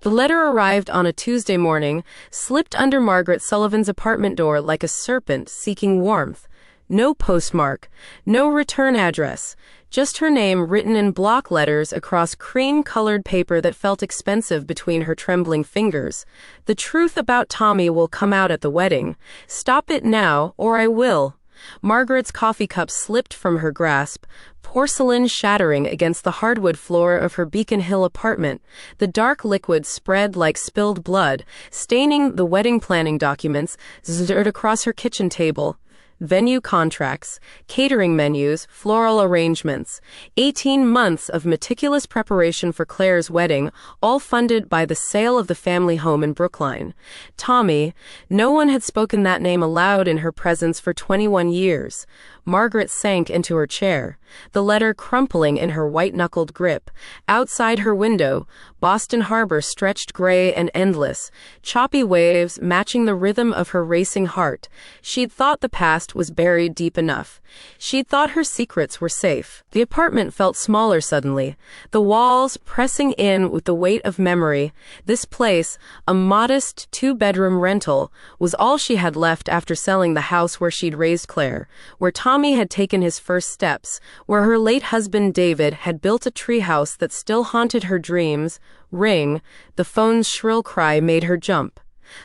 The letter arrived on a Tuesday morning, slipped under Margaret Sullivan's apartment door like a serpent seeking warmth. No postmark, no return address, just her name written in block letters across cream-colored paper that felt expensive between her trembling fingers. The truth about Tommy will come out at the wedding. Stop it now, or I will. Margaret's coffee cup slipped from her grasp, porcelain shattering against the hardwood floor of her Beacon Hill apartment. The dark liquid spread like spilled blood, staining the wedding planning documents zittered across her kitchen table. Venue contracts, catering menus, floral arrangements. 18 months of meticulous preparation for Claire's wedding, all funded by the sale of the family home in Brookline. Tommy, no one had spoken that name aloud in her presence for 21 years. Margaret sank into her chair, the letter crumpling in her white-knuckled grip. Outside her window, Boston Harbor stretched gray and endless, choppy waves matching the rhythm of her racing heart. She'd thought the past was buried deep enough. She'd thought her secrets were safe. The apartment felt smaller suddenly, the walls pressing in with the weight of memory. This place, a modest two-bedroom rental, was all she had left after selling the house where she'd raised Claire, where Tommy had taken his first steps, where her late husband David had built a treehouse that still haunted her dreams. Ring, the phone's shrill cry made her jump.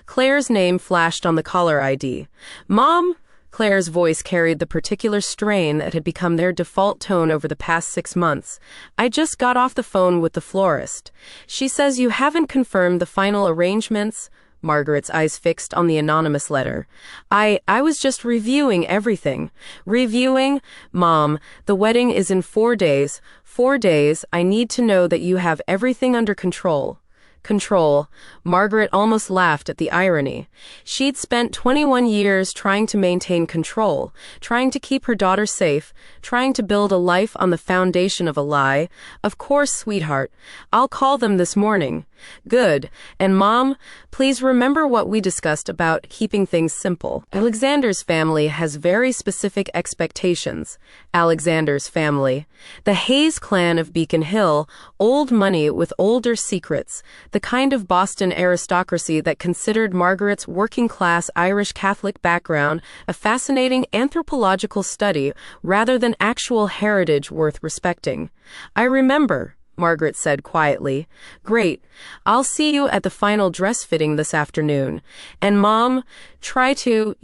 Claire's name flashed on the caller ID. "Mom?" Claire's voice carried the particular strain that had become their default tone over the past 6 months. "I just got off the phone with the florist. She says you haven't confirmed the final arrangements." Margaret's eyes fixed on the anonymous letter. I was just reviewing everything." "Reviewing? Mom, the wedding is in 4 days. 4 days, I need to know that you have everything under control." Control. Margaret almost laughed at the irony. She'd spent 21 years trying to maintain control, trying to keep her daughter safe, trying to build a life on the foundation of a lie. "Of course, sweetheart. I'll call them this morning." "Good. And Mom, please remember what we discussed about keeping things simple. Alexander's family has very specific expectations." Alexander's family. The Hayes clan of Beacon Hill, old money with older secrets, the kind of Boston aristocracy that considered Margaret's working-class Irish Catholic background a fascinating anthropological study rather than actual heritage worth respecting. "I remember," Margaret said quietly. "Great. I'll see you at the final dress fitting this afternoon. And Mom, try to,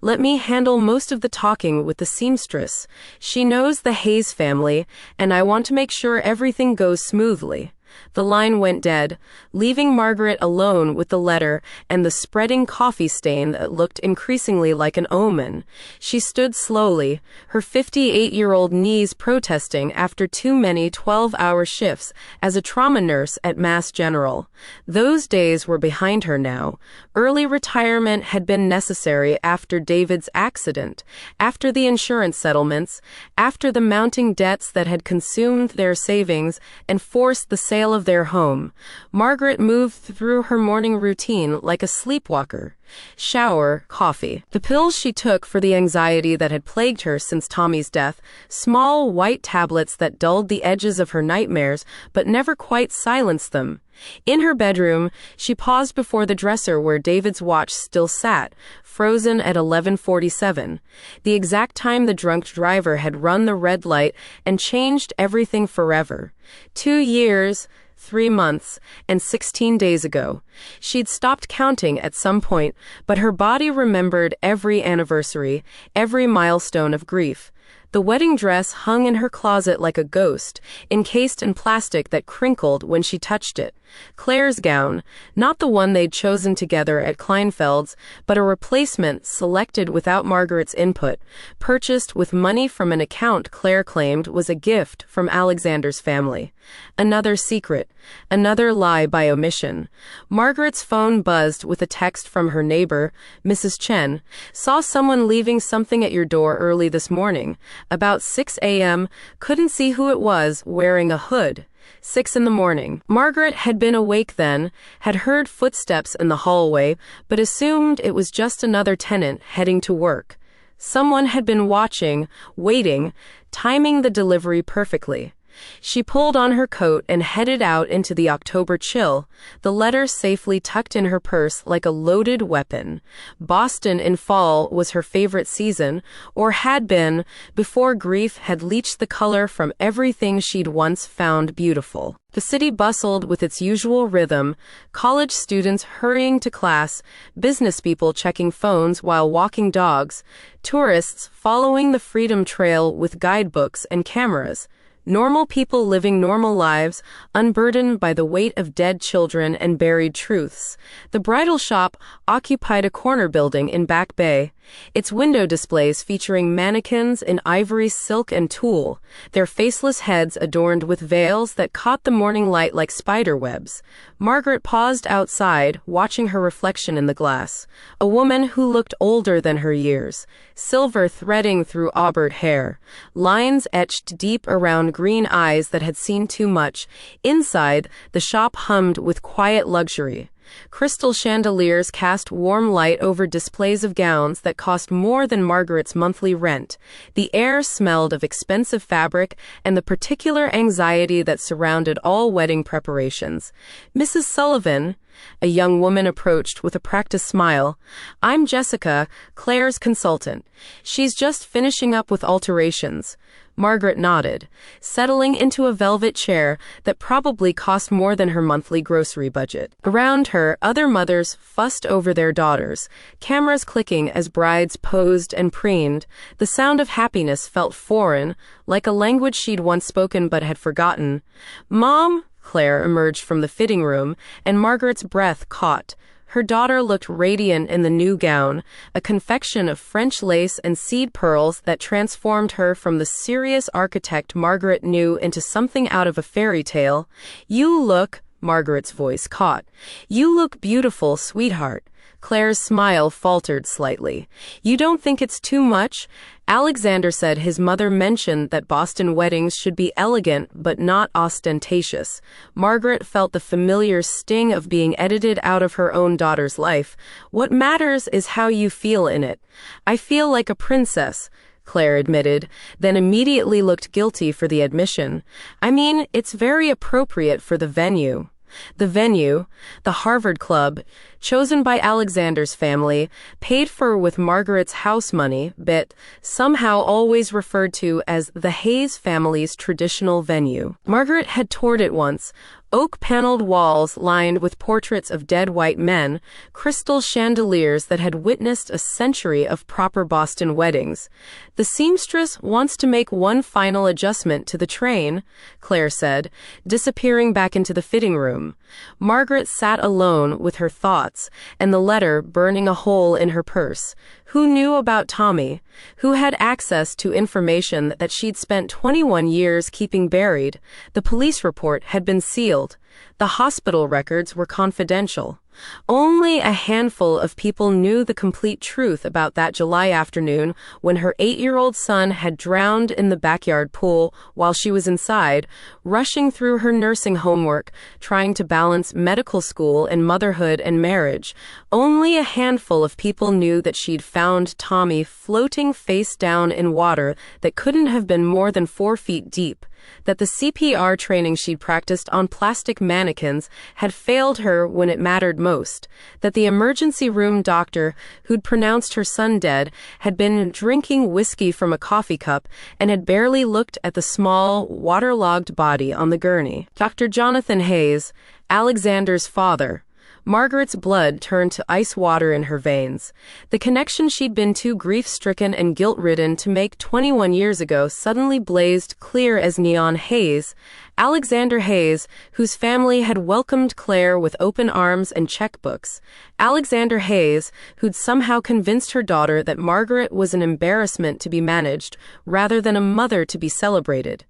let me handle most of the talking with the seamstress. She knows the Hayes family, and I want to make sure everything goes smoothly." The line went dead, leaving Margaret alone with the letter and the spreading coffee stain that looked increasingly like an omen. She stood slowly, her 58-year-old knees protesting after too many 12-hour shifts as a trauma nurse at Mass General. Those days were behind her now. Early retirement had been necessary after David's accident, after the insurance settlements, after the mounting debts that had consumed their savings and forced the sale of their home. Margaret moved through her morning routine like a sleepwalker. Shower, coffee. The pills she took for the anxiety that had plagued her since Tommy's death, small white tablets that dulled the edges of her nightmares but never quite silenced them. In her bedroom, she paused before the dresser where David's watch still sat, frozen at 11:47, the exact time the drunk driver had run the red light and changed everything forever. 2 years, 3 months, and 16 days ago. She'd stopped counting at some point, but her body remembered every anniversary, every milestone of grief. The wedding dress hung in her closet like a ghost, encased in plastic that crinkled when she touched it. Claire's gown, not the one they'd chosen together at Kleinfeld's, but a replacement selected without Margaret's input, purchased with money from an account Claire claimed was a gift from Alexander's family. Another secret, another lie by omission. Margaret's phone buzzed with a text from her neighbor, Mrs. Chen. "Saw someone leaving something at your door early this morning. About 6 a.m., couldn't see who it was, wearing a hood." 6 in the morning. Margaret had been awake then, had heard footsteps in the hallway, but assumed it was just another tenant heading to work. Someone had been watching, waiting, timing the delivery perfectly. She pulled on her coat and headed out into the October chill, the letter safely tucked in her purse like a loaded weapon. Boston in fall was her favorite season, or had been, before grief had leached the color from everything she'd once found beautiful. The city bustled with its usual rhythm, college students hurrying to class, business people checking phones while walking dogs, tourists following the Freedom Trail with guidebooks and cameras. Normal people living normal lives, unburdened by the weight of dead children and buried truths. The bridal shop occupied a corner building in Back Bay, its window displays featuring mannequins in ivory, silk, and tulle, their faceless heads adorned with veils that caught the morning light like spider webs. Margaret paused outside, watching her reflection in the glass. A woman who looked older than her years, silver threading through auburn hair, lines etched deep around green eyes that had seen too much. Inside, the shop hummed with quiet luxury. Crystal chandeliers cast warm light over displays of gowns that cost more than Margaret's monthly rent. The air smelled of expensive fabric and the particular anxiety that surrounded all wedding preparations. Mrs. Sullivan, a young woman, approached with a practiced smile. "I'm Jessica, Claire's consultant. She's just finishing up with alterations." Margaret nodded, settling into a velvet chair that probably cost more than her monthly grocery budget. Around her, other mothers fussed over their daughters, cameras clicking as brides posed and preened. The sound of happiness felt foreign, like a language she'd once spoken but had forgotten. "Mom," Claire emerged from the fitting room, and Margaret's breath caught. Her daughter looked radiant in the new gown, a confection of French lace and seed pearls that transformed her from the serious architect Margaret knew into something out of a fairy tale. "You look," Margaret's voice caught. "You look beautiful, sweetheart." Claire's smile faltered slightly. "You don't think it's too much?" Alexander said his mother mentioned that Boston weddings should be elegant but not ostentatious. Margaret felt the familiar sting of being edited out of her own daughter's life. "What matters is how you feel in it." "I feel like a princess," Claire admitted, then immediately looked guilty for the admission. "I mean, it's very appropriate for the venue." The venue, the Harvard Club, chosen by Alexander's family, paid for with Margaret's house money, but somehow always referred to as the Hayes family's traditional venue. Margaret had toured it once. Oak-paneled walls lined with portraits of dead white men, crystal chandeliers that had witnessed a century of proper Boston weddings. "The seamstress wants to make one final adjustment to the train," Claire said, disappearing back into the fitting room. Margaret sat alone with her thoughts, and the letter burning a hole in her purse. Who knew about Tommy? Who had access to information that she'd spent 21 years keeping buried? The police report had been sealed. The hospital records were confidential. Only a handful of people knew the complete truth about that July afternoon when her 8-year-old son had drowned in the backyard pool while she was inside, rushing through her nursing homework, trying to balance medical school and motherhood and marriage. Only a handful of people knew that she'd found Tommy floating face down in water that couldn't have been more than 4 feet deep, that the CPR training she'd practiced on plastic mannequins had failed her when it mattered most, that the emergency room doctor who'd pronounced her son dead had been drinking whiskey from a coffee cup and had barely looked at the small, waterlogged body on the gurney. Dr. Jonathan Hayes, Alexander's father. Margaret's blood turned to ice water in her veins. The connection she'd been too grief-stricken and guilt-ridden to make 21 years ago suddenly blazed clear as neon. Hayes, Alexander Hayes, whose family had welcomed Claire with open arms and checkbooks. Alexander Hayes, who'd somehow convinced her daughter that Margaret was an embarrassment to be managed rather than a mother to be celebrated.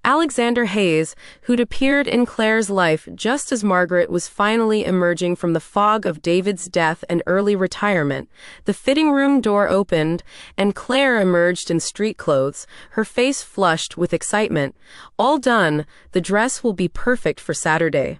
Alexander Hayes, who'd appeared in Claire's life just as Margaret was finally emerging from the fog of David's death and early retirement. The fitting room door opened, and Claire emerged in street clothes, her face flushed with excitement. "All done. The dress will be perfect for Saturday."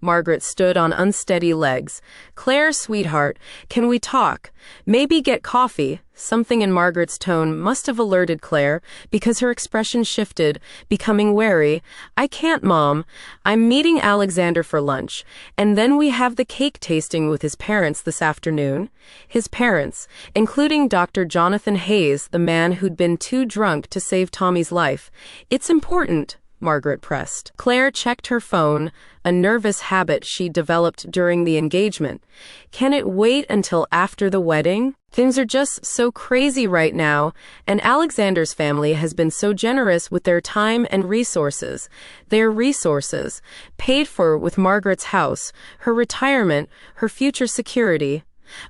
Margaret stood on unsteady legs. "Claire, sweetheart, can we talk? Maybe get coffee?" Something in Margaret's tone must have alerted Claire, because her expression shifted, becoming wary. "I can't, Mom. I'm meeting Alexander for lunch, and then we have the cake tasting with his parents this afternoon." His parents, including Dr. Jonathan Hayes, the man who'd been too drunk to save Tommy's life. "It's important," Margaret pressed. Claire checked her phone, a nervous habit she developed during the engagement. "Can it wait until after the wedding? Things are just so crazy right now, and Alexander's family has been so generous with their time and resources. Their resources, paid for with Margaret's house, her retirement, her future security."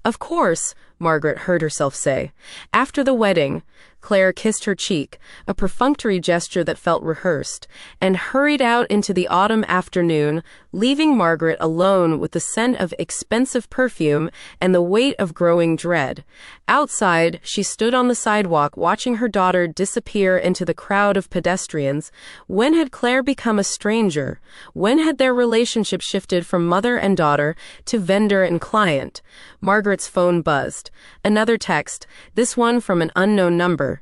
"Of course," Margaret heard herself say. "After the wedding." Claire kissed her cheek, a perfunctory gesture that felt rehearsed, and hurried out into the autumn afternoon, leaving Margaret alone with the scent of expensive perfume and the weight of growing dread. Outside, she stood on the sidewalk watching her daughter disappear into the crowd of pedestrians. When had Claire become a stranger? When had their relationship shifted from mother and daughter to vendor and client? Margaret's phone buzzed. Another text, this one from an unknown number.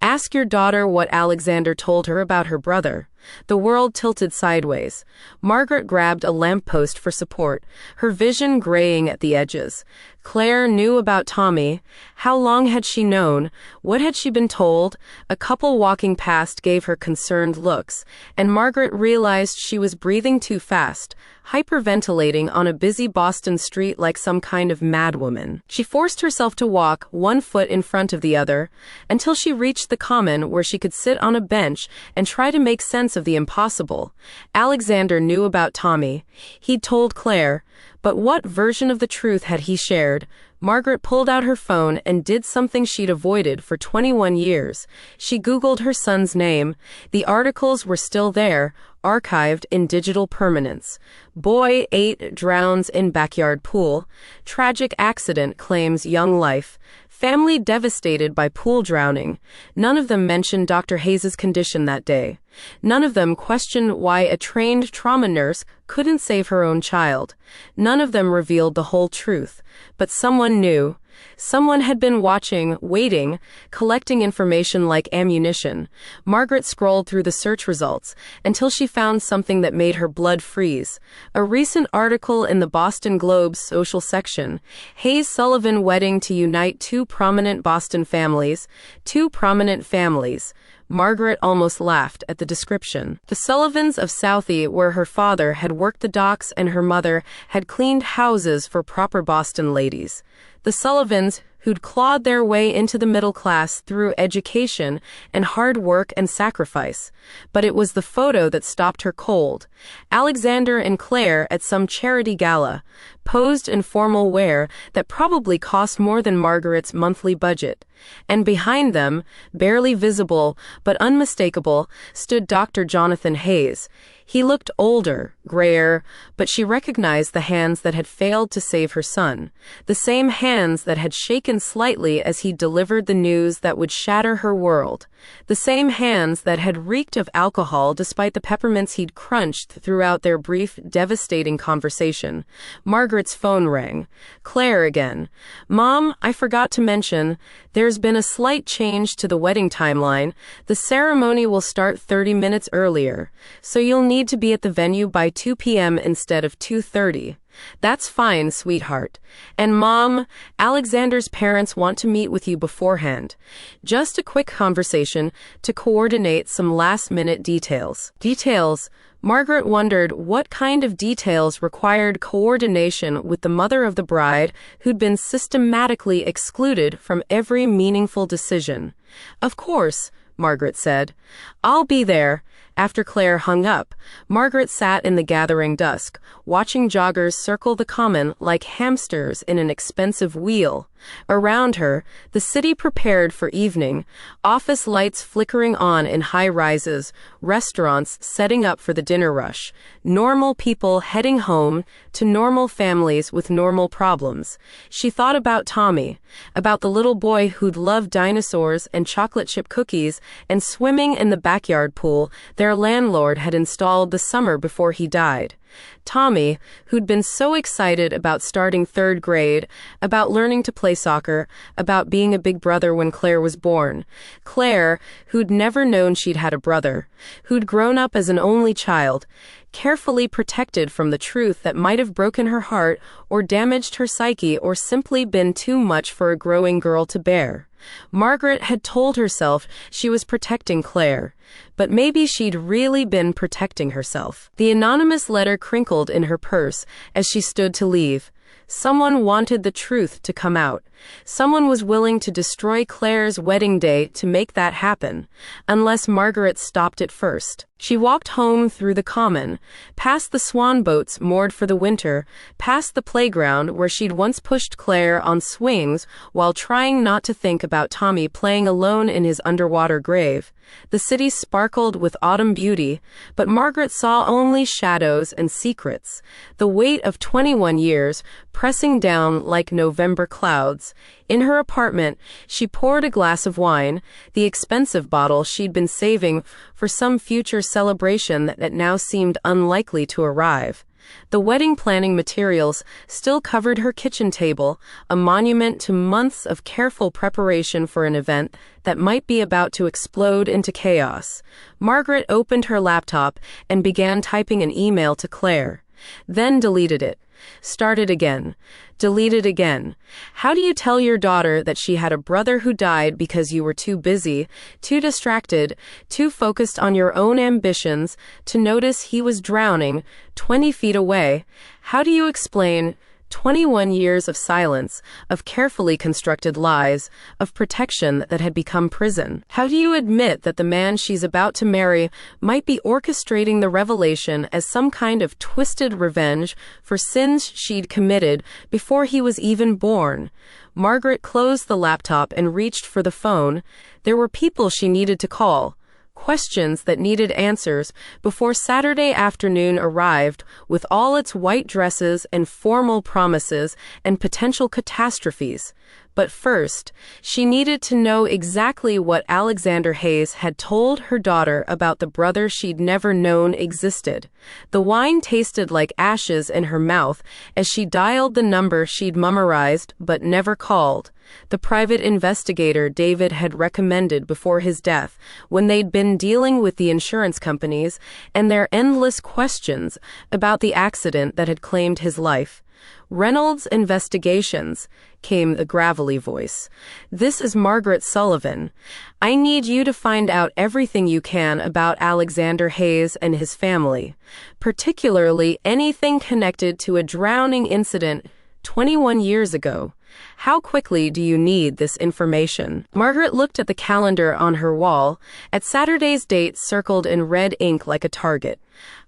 "Ask your daughter what Alexander told her about her brother." The world tilted sideways. Margaret grabbed a lamppost for support, her vision graying at the edges. Claire knew about Tommy. How long had she known? What had she been told? A couple walking past gave her concerned looks, and Margaret realized she was breathing too fast, hyperventilating on a busy Boston street like some kind of madwoman. She forced herself to walk, one foot in front of the other, until she reached the common where she could sit on a bench and try to make sense of the impossible. Alexander knew about Tommy. He'd told Claire, but what version of the truth had he shared? Margaret pulled out her phone and did something she'd avoided for 21 years. She Googled her son's name. The articles were still there, archived in digital permanence. Boy 8 drowns in backyard pool. Tragic accident claims young life. Family devastated by pool drowning. None of them mentioned Dr. Hayes' condition that day. None of them questioned why a trained trauma nurse couldn't save her own child. None of them revealed the whole truth. But someone knew. Someone had been watching, waiting, collecting information like ammunition. Margaret scrolled through the search results until she found something that made her blood freeze. A recent article in the Boston Globe's social section. Hayes-Sullivan wedding to unite two prominent Boston families. Two prominent families. Margaret almost laughed at the description. The Sullivans of Southie, where her father had worked the docks and her mother had cleaned houses for proper Boston ladies. The Sullivans, who'd clawed their way into the middle class through education and hard work and sacrifice. But it was the photo that stopped her cold. Alexander and Claire at some charity gala, posed in formal wear that probably cost more than Margaret's monthly budget. And behind them, barely visible but unmistakable, stood Dr. Jonathan Hayes. He looked older, grayer, but she recognized the hands that had failed to save her son. The same hands that had shaken slightly as he delivered the news that would shatter her world. The same hands that had reeked of alcohol despite the peppermints he'd crunched throughout their brief, devastating conversation. Margaret's phone rang. Claire again. "Mom, I forgot to mention, there's been a slight change to the wedding timeline. The ceremony will start 30 minutes earlier, so you'll need to be at the venue by 2 p.m. instead of 2:30. "That's fine, sweetheart. And Mom, Alexander's parents want to meet with you beforehand. Just a quick conversation to coordinate some last-minute details." Details? Margaret wondered what kind of details required coordination with the mother of the bride who'd been systematically excluded from every meaningful decision. "Of course," Margaret said. "I'll be there." After Claire hung up, Margaret sat in the gathering dusk, watching joggers circle the common like hamsters in an expensive wheel. Around her, the city prepared for evening, office lights flickering on in high rises, restaurants setting up for the dinner rush, normal people heading home to normal families with normal problems. She thought about Tommy, about the little boy who'd loved dinosaurs and chocolate chip cookies and swimming in the backyard pool, their their landlord had installed the summer before he died. Tommy, who'd been so excited about starting third grade, about learning to play soccer, about being a big brother when Claire was born. Claire, who'd never known she'd had a brother, who'd grown up as an only child, carefully protected from the truth that might have broken her heart or damaged her psyche or simply been too much for a growing girl to bear. Margaret had told herself she was protecting Claire, but maybe she'd really been protecting herself. The anonymous letter crinkled in her purse as she stood to leave. Someone wanted the truth to come out. Someone was willing to destroy Claire's wedding day to make that happen, unless Margaret stopped it first. She walked home through the common, past the swan boats moored for the winter, past the playground where she'd once pushed Claire on swings while trying not to think about Tommy playing alone in his underwater grave. The city sparkled with autumn beauty, but Margaret saw only shadows and secrets, the weight of 21 years pressing down like November clouds. In her apartment, she poured a glass of wine, the expensive bottle she'd been saving for some future celebration that now seemed unlikely to arrive. The wedding planning materials still covered her kitchen table, a monument to months of careful preparation for an event that might be about to explode into chaos. Margaret opened her laptop and began typing an email to Claire. Then deleted it. Started again. Deleted again. How do you tell your daughter that she had a brother who died because you were too busy, too distracted, too focused on your own ambitions to notice he was drowning 20 feet away? How do you explain 21 years of silence, of carefully constructed lies, of protection that had become prison? How do you admit that the man she's about to marry might be orchestrating the revelation as some kind of twisted revenge for sins she'd committed before he was even born? Margaret closed the laptop and reached for the phone. There were people she needed to call. Questions that needed answers before Saturday afternoon arrived with all its white dresses and formal promises and potential catastrophes. But first, she needed to know exactly what Alexander Hayes had told her daughter about the brother she'd never known existed. The wine tasted like ashes in her mouth as she dialed the number she'd memorized but never called. The private investigator David had recommended before his death, when they'd been dealing with the insurance companies and their endless questions about the accident that had claimed his life. Reynolds Investigations, came the gravelly voice. This is Margaret Sullivan. I need you to find out everything you can about Alexander Hayes and his family, particularly anything connected to a drowning incident 21 years ago. How quickly do you need this information? Margaret looked at the calendar on her wall, at Saturday's date circled in red ink like a target.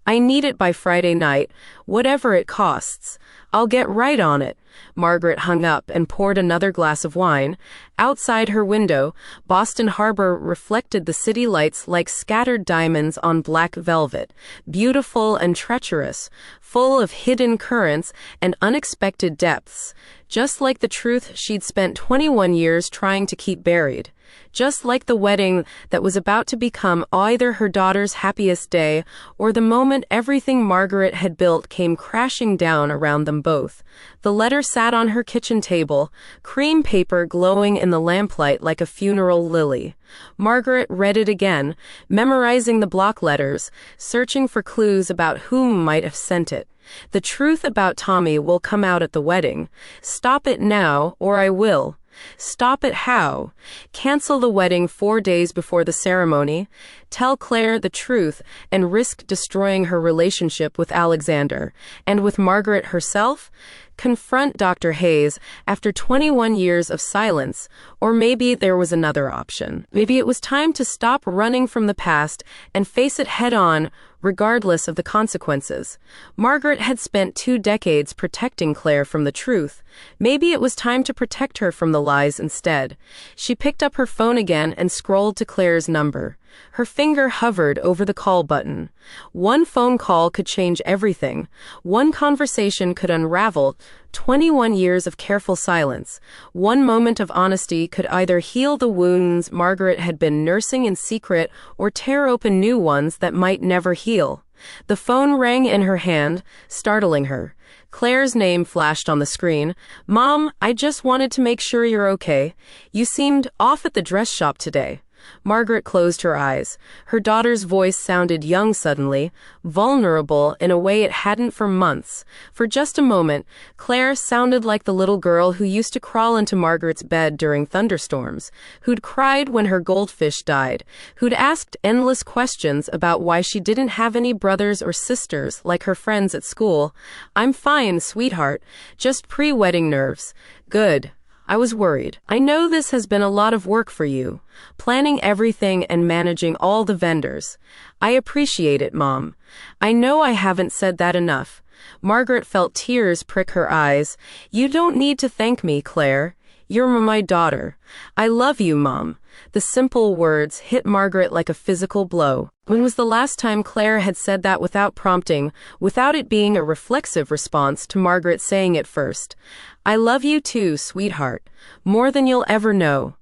I need it by Friday night, whatever it costs. I'll get right on it. Margaret hung up and poured another glass of wine. Outside her window, Boston Harbor reflected the city lights like scattered diamonds on black velvet, beautiful and treacherous, full of hidden currents and unexpected depths, just like the truth she'd spent 21 years trying to keep buried. Just like the wedding that was about to become either her daughter's happiest day or the moment everything Margaret had built came crashing down around them both. The letter sat on her kitchen table, cream paper glowing in the lamplight like a funeral lily. Margaret read it again, memorizing the block letters, searching for clues about whom might have sent it. The truth about Tommy will come out at the wedding. Stop it now, or I will. Stop it how? Cancel the wedding 4 days before the ceremony. Tell Claire the truth and risk destroying her relationship with Alexander and with Margaret herself? Confront Dr. Hayes after 21 years of silence, or maybe there was another option. Maybe it was time to stop running from the past and face it head on, regardless of the consequences. Margaret had spent 2 decades protecting Claire from the truth. Maybe it was time to protect her from the lies instead. She picked up her phone again and scrolled to Claire's number. Her finger hovered over the call button. One phone call could change everything. One conversation could unravel 21 years of careful silence. One moment of honesty could either heal the wounds Margaret had been nursing in secret or tear open new ones that might never heal. The phone rang in her hand, startling her. Claire's name flashed on the screen. "Mom, I just wanted to make sure you're okay. You seemed off at the dress shop today." Margaret closed her eyes. Her daughter's voice sounded young suddenly, vulnerable in a way it hadn't for months. For just a moment, Claire sounded like the little girl who used to crawl into Margaret's bed during thunderstorms, who'd cried when her goldfish died, who'd asked endless questions about why she didn't have any brothers or sisters like her friends at school. "I'm fine, sweetheart. Just pre-wedding nerves." "Good. I was worried. I know this has been a lot of work for you, planning everything and managing all the vendors. I appreciate it, Mom. I know I haven't said that enough." Margaret felt tears prick her eyes. "You don't need to thank me, Claire. You're my daughter. I love you, Mom." The simple words hit Margaret like a physical blow. When was the last time Claire had said that without prompting, without it being a reflexive response to Margaret saying it first? "I love you too, sweetheart. More than you'll ever know."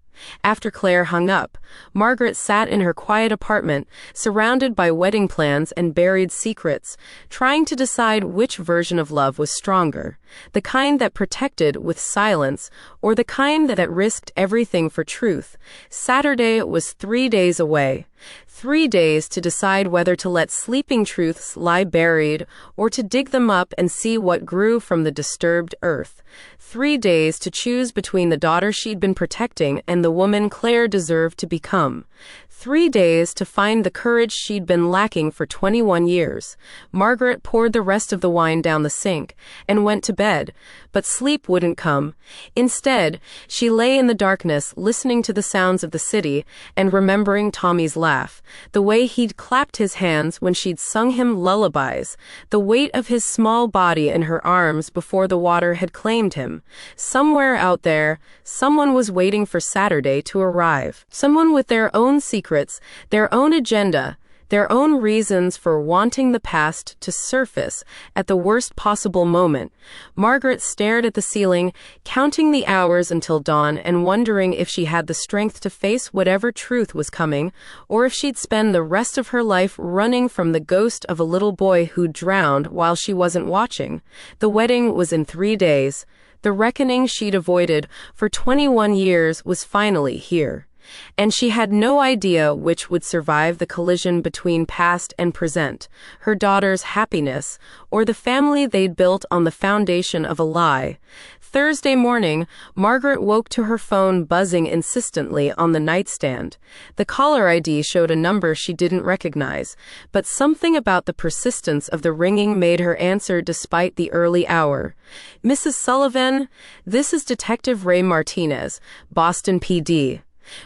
After Claire hung up, Margaret sat in her quiet apartment, surrounded by wedding plans and buried secrets, trying to decide which version of love was stronger, the kind that protected with silence, or the kind that risked everything for truth. Saturday was 3 days away. 3 days to decide whether to let sleeping truths lie buried or to dig them up and see what grew from the disturbed earth. 3 days to choose between the daughter she'd been protecting and the woman Claire deserved to become. 3 days to find the courage she'd been lacking for 21 years. Margaret poured the rest of the wine down the sink and went to bed, but sleep wouldn't come. Instead, she lay in the darkness listening to the sounds of the city and remembering Tommy's laugh, the way he'd clapped his hands when she'd sung him lullabies, the weight of his small body in her arms before the water had claimed him. Somewhere out there, someone was waiting for Saturday to arrive. Someone with their own secrets, their own agenda, their own reasons for wanting the past to surface at the worst possible moment. Margaret stared at the ceiling, counting the hours until dawn and wondering if she had the strength to face whatever truth was coming, or if she'd spend the rest of her life running from the ghost of a little boy who drowned while she wasn't watching. The wedding was in 3 days. The reckoning she'd avoided for 21 years was finally here. And she had no idea which would survive the collision between past and present, her daughter's happiness, or the family they'd built on the foundation of a lie. Thursday morning, Margaret woke to her phone buzzing insistently on the nightstand. The caller ID showed a number she didn't recognize, but something about the persistence of the ringing made her answer despite the early hour. "Mrs. Sullivan, this is Detective Ray Martinez, Boston PD.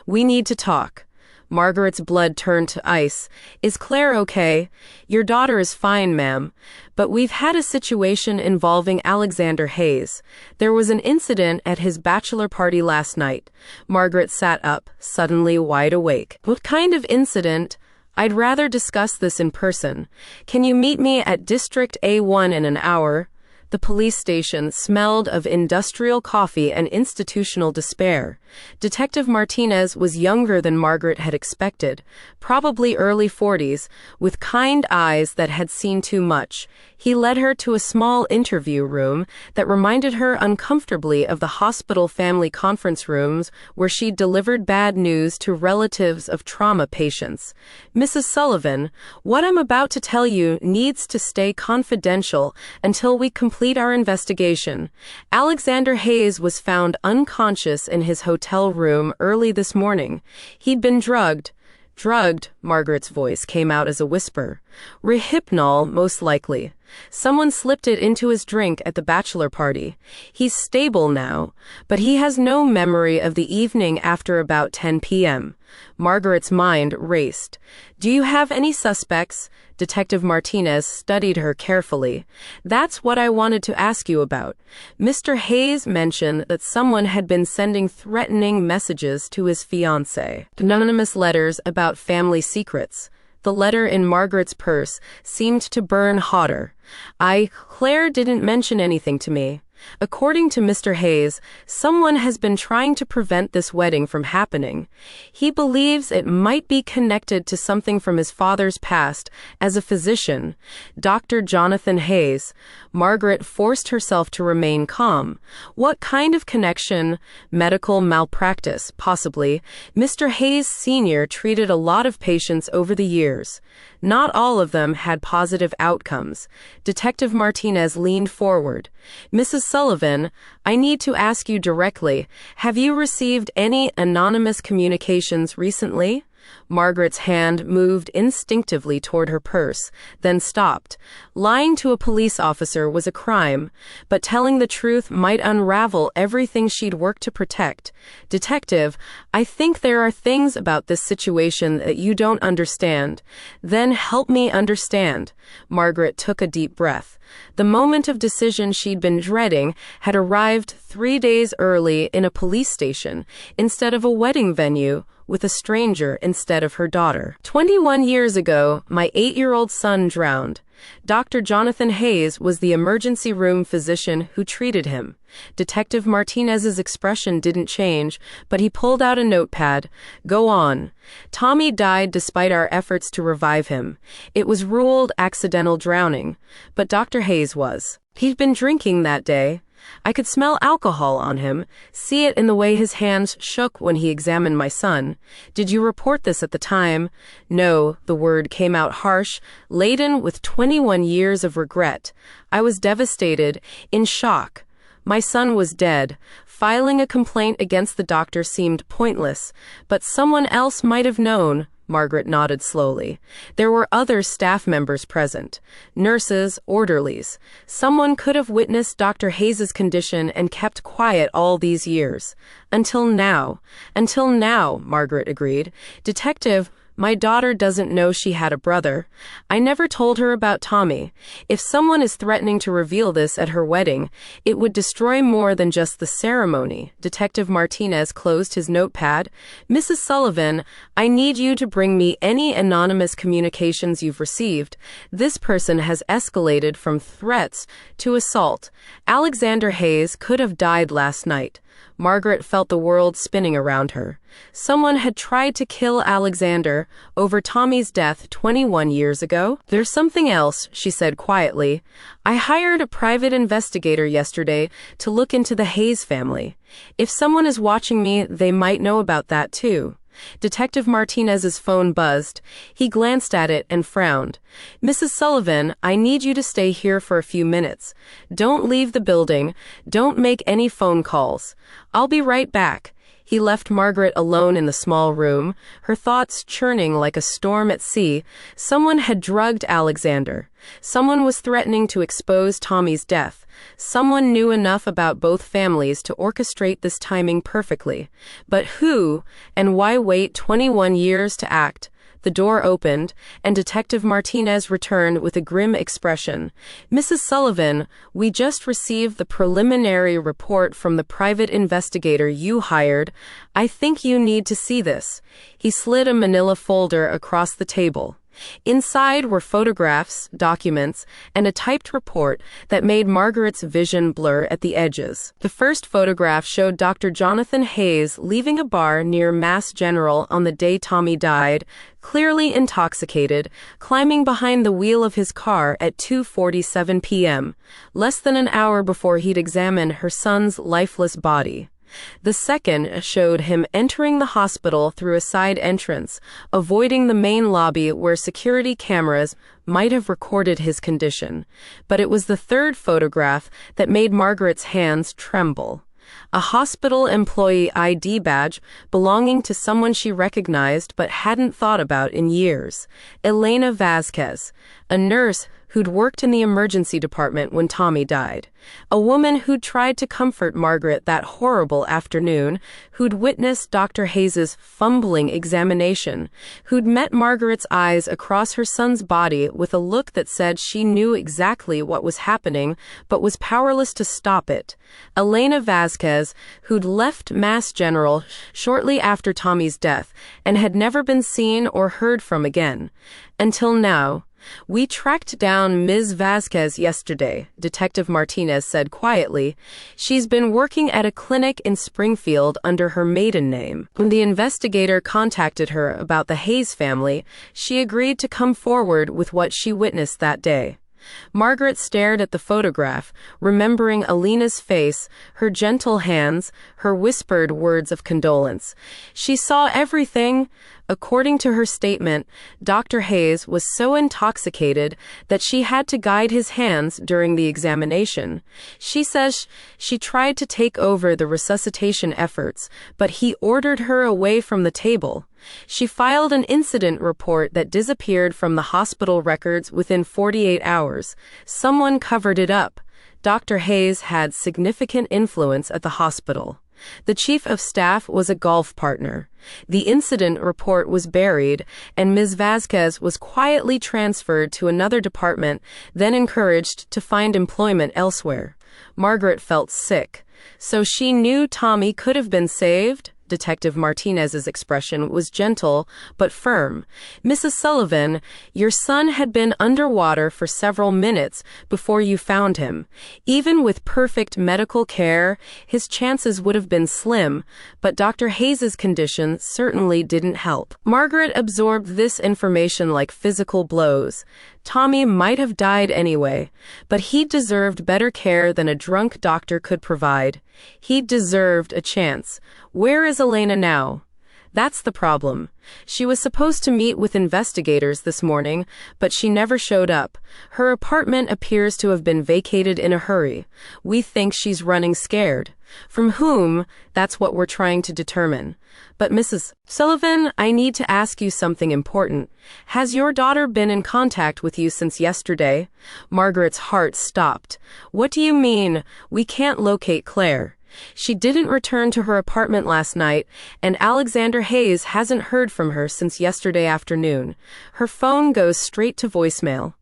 We need to talk." Margaret's blood turned to ice. "Is Claire okay?" "Your daughter is fine, ma'am. But we've had a situation involving Alexander Hayes. There was an incident at his bachelor party last night." Margaret sat up, suddenly wide awake. "What kind of incident?" "I'd rather discuss this in person. Can you meet me at District A1 in an hour?" The police station smelled of industrial coffee and institutional despair. Detective Martinez was younger than Margaret had expected, probably early 40s, with kind eyes that had seen too much. He led her to a small interview room that reminded her uncomfortably of the hospital family conference rooms where she'd delivered bad news to relatives of trauma patients. "Mrs. Sullivan, what I'm about to tell you needs to stay confidential until we complete our investigation. Alexander Hayes was found unconscious in his hotel room early this morning. He'd been drugged." "Drugged," Margaret's voice came out as a whisper. "Rehypnol, most likely. Someone slipped it into his drink at the bachelor party. He's stable now, but he has no memory of the evening after about 10 p.m. Margaret's mind raced. "Do you have any suspects?" Detective Martinez studied her carefully. That's what I wanted to ask you about. Mr. Hayes mentioned that someone had been sending threatening messages to his fiancée. Anonymous letters about family secrets. The letter in Margaret's purse seemed to burn hotter. Claire didn't mention anything to me. According to Mr. Hayes, someone has been trying to prevent this wedding from happening. He believes it might be connected to something from his father's past as a physician, Dr. Jonathan Hayes. Margaret forced herself to remain calm. What kind of connection? Medical malpractice, possibly. Mr. Hayes Sr. treated a lot of patients over the years. Not all of them had positive outcomes. Detective Martinez leaned forward. Mrs. Sullivan, I need to ask you directly, have you received any anonymous communications recently? Margaret's hand moved instinctively toward her purse, then stopped. Lying to a police officer was a crime, but telling the truth might unravel everything she'd worked to protect. Detective, I think there are things about this situation that you don't understand. Then help me understand. Margaret took a deep breath. The moment of decision she'd been dreading had arrived 3 days early in a police station, instead of a wedding venue, with a stranger instead of her daughter. 21 years ago, my 8-year-old son drowned. Dr. Jonathan Hayes was the emergency room physician who treated him. Detective Martinez's expression didn't change, but he pulled out a notepad. Go on. Tommy died despite our efforts to revive him. It was ruled accidental drowning, but Dr. Hayes was. He'd been drinking that day. I could smell alcohol on him, see it in the way his hands shook when he examined my son. Did you report this at the time? No, the word came out harsh, laden with 21 years of regret. I was devastated, in shock. My son was dead. Filing a complaint against the doctor seemed pointless, but someone else might have known. Margaret nodded slowly. There were other staff members present. Nurses, orderlies. Someone could have witnessed Dr. Hayes's condition and kept quiet all these years. Until now. Until now, Margaret agreed. Detective, my daughter doesn't know she had a brother. I never told her about Tommy. If someone is threatening to reveal this at her wedding, it would destroy more than just the ceremony. Detective Martinez closed his notepad. Mrs. Sullivan, I need you to bring me any anonymous communications you've received. This person has escalated from threats to assault. Alexander Hayes could have died last night. Margaret felt the world spinning around her. Someone had tried to kill Alexander over Tommy's death 21 years ago. There's something else, she said quietly. I hired a private investigator yesterday to look into the Hayes family. If someone is watching me, they might know about that too. Detective Martinez's phone buzzed. He glanced at it and frowned. Mrs. Sullivan, I need you to stay here for a few minutes. Don't leave the building. Don't make any phone calls. I'll be right back. He left Margaret alone in the small room, her thoughts churning like a storm at sea. Someone had drugged Alexander. Someone was threatening to expose Tommy's death. Someone knew enough about both families to orchestrate this timing perfectly. But who, and why wait 21 years to act? The door opened, and Detective Martinez returned with a grim expression. Mrs. Sullivan, we just received the preliminary report from the private investigator you hired. I think you need to see this. He slid a manila folder across the table. Inside were photographs, documents, and a typed report that made Margaret's vision blur at the edges. The first photograph showed Dr. Jonathan Hayes leaving a bar near Mass General on the day Tommy died, clearly intoxicated, climbing behind the wheel of his car at 2:47 p.m., less than an hour before he'd examine her son's lifeless body. The second showed him entering the hospital through a side entrance, avoiding the main lobby where security cameras might have recorded his condition. But it was the third photograph that made Margaret's hands tremble. A hospital employee ID badge belonging to someone she recognized but hadn't thought about in years. Elena Vasquez, a nurse who'd worked in the emergency department when Tommy died. A woman who'd tried to comfort Margaret that horrible afternoon, who'd witnessed Dr. Hayes's fumbling examination, who'd met Margaret's eyes across her son's body with a look that said she knew exactly what was happening but was powerless to stop it. Elena Vasquez, who'd left Mass General shortly after Tommy's death and had never been seen or heard from again. Until now. "We tracked down Ms. Vasquez yesterday," Detective Martinez said quietly. "She's been working at a clinic in Springfield under her maiden name. When the investigator contacted her about the Hayes family, she agreed to come forward with what she witnessed that day." Margaret stared at the photograph, remembering Alina's face, her gentle hands, her whispered words of condolence. She saw everything. According to her statement, Dr. Hayes was so intoxicated that she had to guide his hands during the examination. She says she tried to take over the resuscitation efforts, but he ordered her away from the table. She filed an incident report that disappeared from the hospital records within 48 hours. Someone covered it up. Dr. Hayes had significant influence at the hospital. The chief of staff was a golf partner. The incident report was buried, and Ms. Vasquez was quietly transferred to another department, then encouraged to find employment elsewhere. Margaret felt sick. So she knew Tommy could have been saved? Detective Martinez's expression was gentle but firm. "Mrs. Sullivan, your son had been underwater for several minutes before you found him. Even with perfect medical care, his chances would have been slim, but Dr. Hayes's condition certainly didn't help." Margaret absorbed this information like physical blows. Tommy might have died anyway, but he deserved better care than a drunk doctor could provide. He deserved a chance. Where is Elena now? That's the problem. She was supposed to meet with investigators this morning, but she never showed up. Her apartment appears to have been vacated in a hurry. We think she's running scared. From whom? That's what we're trying to determine. But Mrs. Sullivan, I need to ask you something important. Has your daughter been in contact with you since yesterday? Margaret's heart stopped. What do you mean? We can't locate Claire. She didn't return to her apartment last night, and Alexander Hayes hasn't heard from her since yesterday afternoon. Her phone goes straight to voicemail.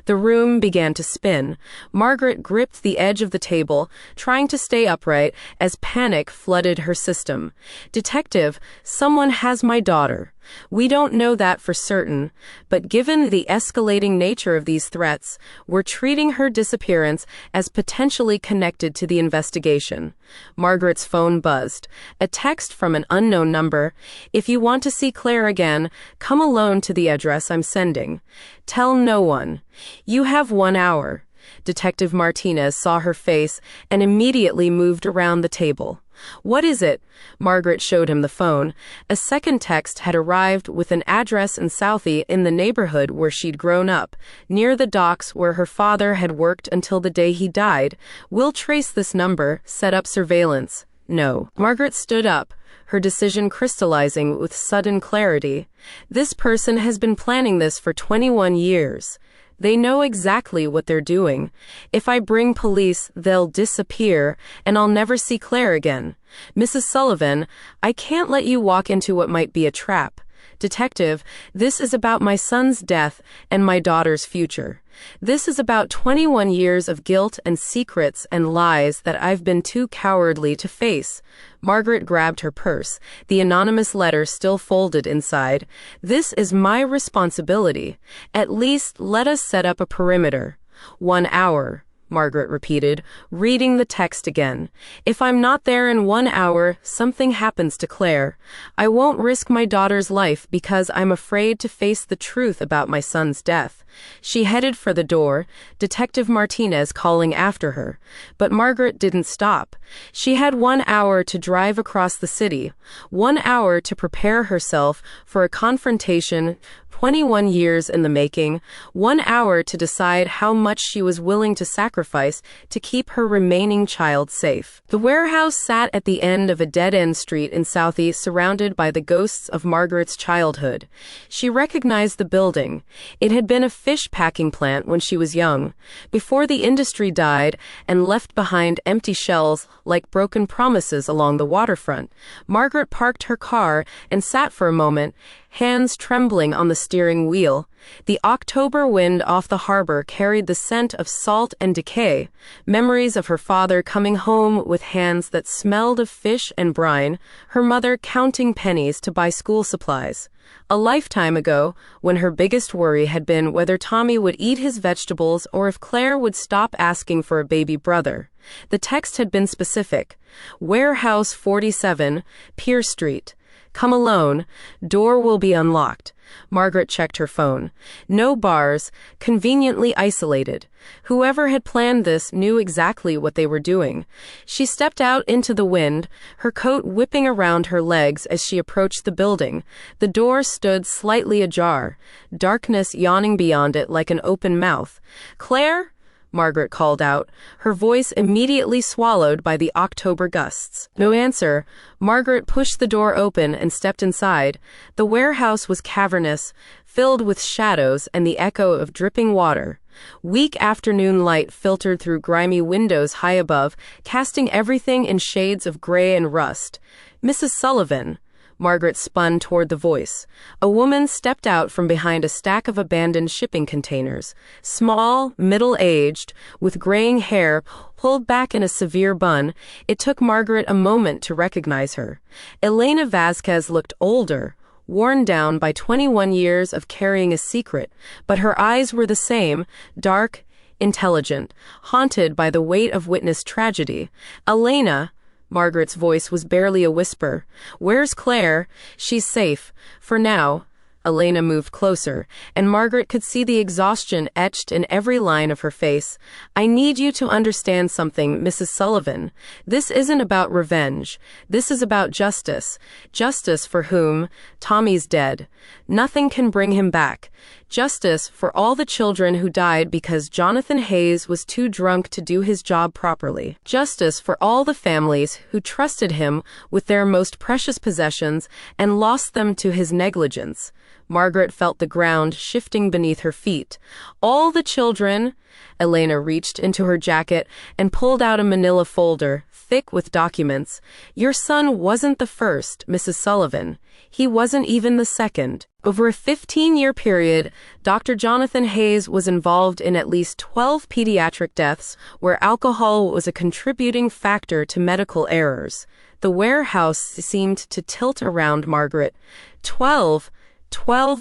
The room began to spin. Margaret gripped the edge of the table, trying to stay upright as panic flooded her system. "Detective, someone has my daughter. We don't know that for certain, but given the escalating nature of these threats, we're treating her disappearance as potentially connected to the investigation." Margaret's phone buzzed. A text from an unknown number. "If you want to see Claire again, come alone to the address I'm sending. Tell no one. You have 1 hour." Detective Martinez saw her face and immediately moved around the table. "What is it?" Margaret showed him the phone. A second text had arrived with an address in Southie, in the neighborhood where she'd grown up, near the docks where her father had worked until the day he died. "We'll trace this number, set up surveillance." "No." Margaret stood up, her decision crystallizing with sudden clarity. "This person has been planning this for 21 years. They know exactly what they're doing. If I bring police, they'll disappear, and I'll never see Claire again. Mrs. Sullivan, I can't let you walk into what might be a trap. Detective, this is about my son's death and my daughter's future. This is about 21 years of guilt and secrets and lies that I've been too cowardly to face." Margaret grabbed her purse, the anonymous letter still folded inside. "This is my responsibility. At least let us set up a perimeter." 1 hour. Margaret repeated, reading the text again. "If I'm not there in 1 hour, something happens to Claire. I won't risk my daughter's life because I'm afraid to face the truth about my son's death." She headed for the door, Detective Martinez calling after her. But Margaret didn't stop. She had 1 hour to drive across the city, 1 hour to prepare herself for a confrontation 21 years in the making, 1 hour to decide how much she was willing to sacrifice to keep her remaining child safe. The warehouse sat at the end of a dead-end street in Southie, surrounded by the ghosts of Margaret's childhood. She recognized the building. It had been a fish packing plant when she was young, before the industry died and left behind empty shells like broken promises along the waterfront. Margaret parked her car and sat for a moment, hands trembling on the steering wheel. The October wind off the harbor carried the scent of salt and decay, memories of her father coming home with hands that smelled of fish and brine, her mother counting pennies to buy school supplies. A lifetime ago, when her biggest worry had been whether Tommy would eat his vegetables or if Claire would stop asking for a baby brother. The text had been specific. Warehouse 47, Pier Street. Come alone. Door will be unlocked. Margaret checked her phone. No bars, conveniently isolated. Whoever had planned this knew exactly what they were doing. She stepped out into the wind, her coat whipping around her legs as she approached the building. The door stood slightly ajar, darkness yawning beyond it like an open mouth. "Claire?" Margaret called out, her voice immediately swallowed by the October gusts. No answer. Margaret pushed the door open and stepped inside. The warehouse was cavernous, filled with shadows and the echo of dripping water. Weak afternoon light filtered through grimy windows high above, casting everything in shades of gray and rust. "Mrs. Sullivan." Margaret spun toward the voice. A woman stepped out from behind a stack of abandoned shipping containers. Small, middle-aged, with graying hair pulled back in a severe bun, it took Margaret a moment to recognize her. Elena Vasquez looked older, worn down by 21 years of carrying a secret, but her eyes were the same, dark, intelligent, haunted by the weight of witnessed tragedy. "Elena," Margaret's voice was barely a whisper. "Where's Claire? She's safe. For now." Elena moved closer, and Margaret could see the exhaustion etched in every line of her face. "I need you to understand something, Mrs. Sullivan. This isn't about revenge. This is about justice. Justice for whom? Tommy's dead. Nothing can bring him back. Justice for all the children who died because Jonathan Hayes was too drunk to do his job properly. Justice for all the families who trusted him with their most precious possessions and lost them to his negligence." Margaret felt the ground shifting beneath her feet. "All the children." Elena reached into her jacket and pulled out a manila folder, thick with documents. "Your son wasn't the first, Mrs. Sullivan. He wasn't even the second. Over a 15-year period, Dr. Jonathan Hayes was involved in at least 12 pediatric deaths where alcohol was a contributing factor to medical errors." The warehouse seemed to tilt around Margaret. 12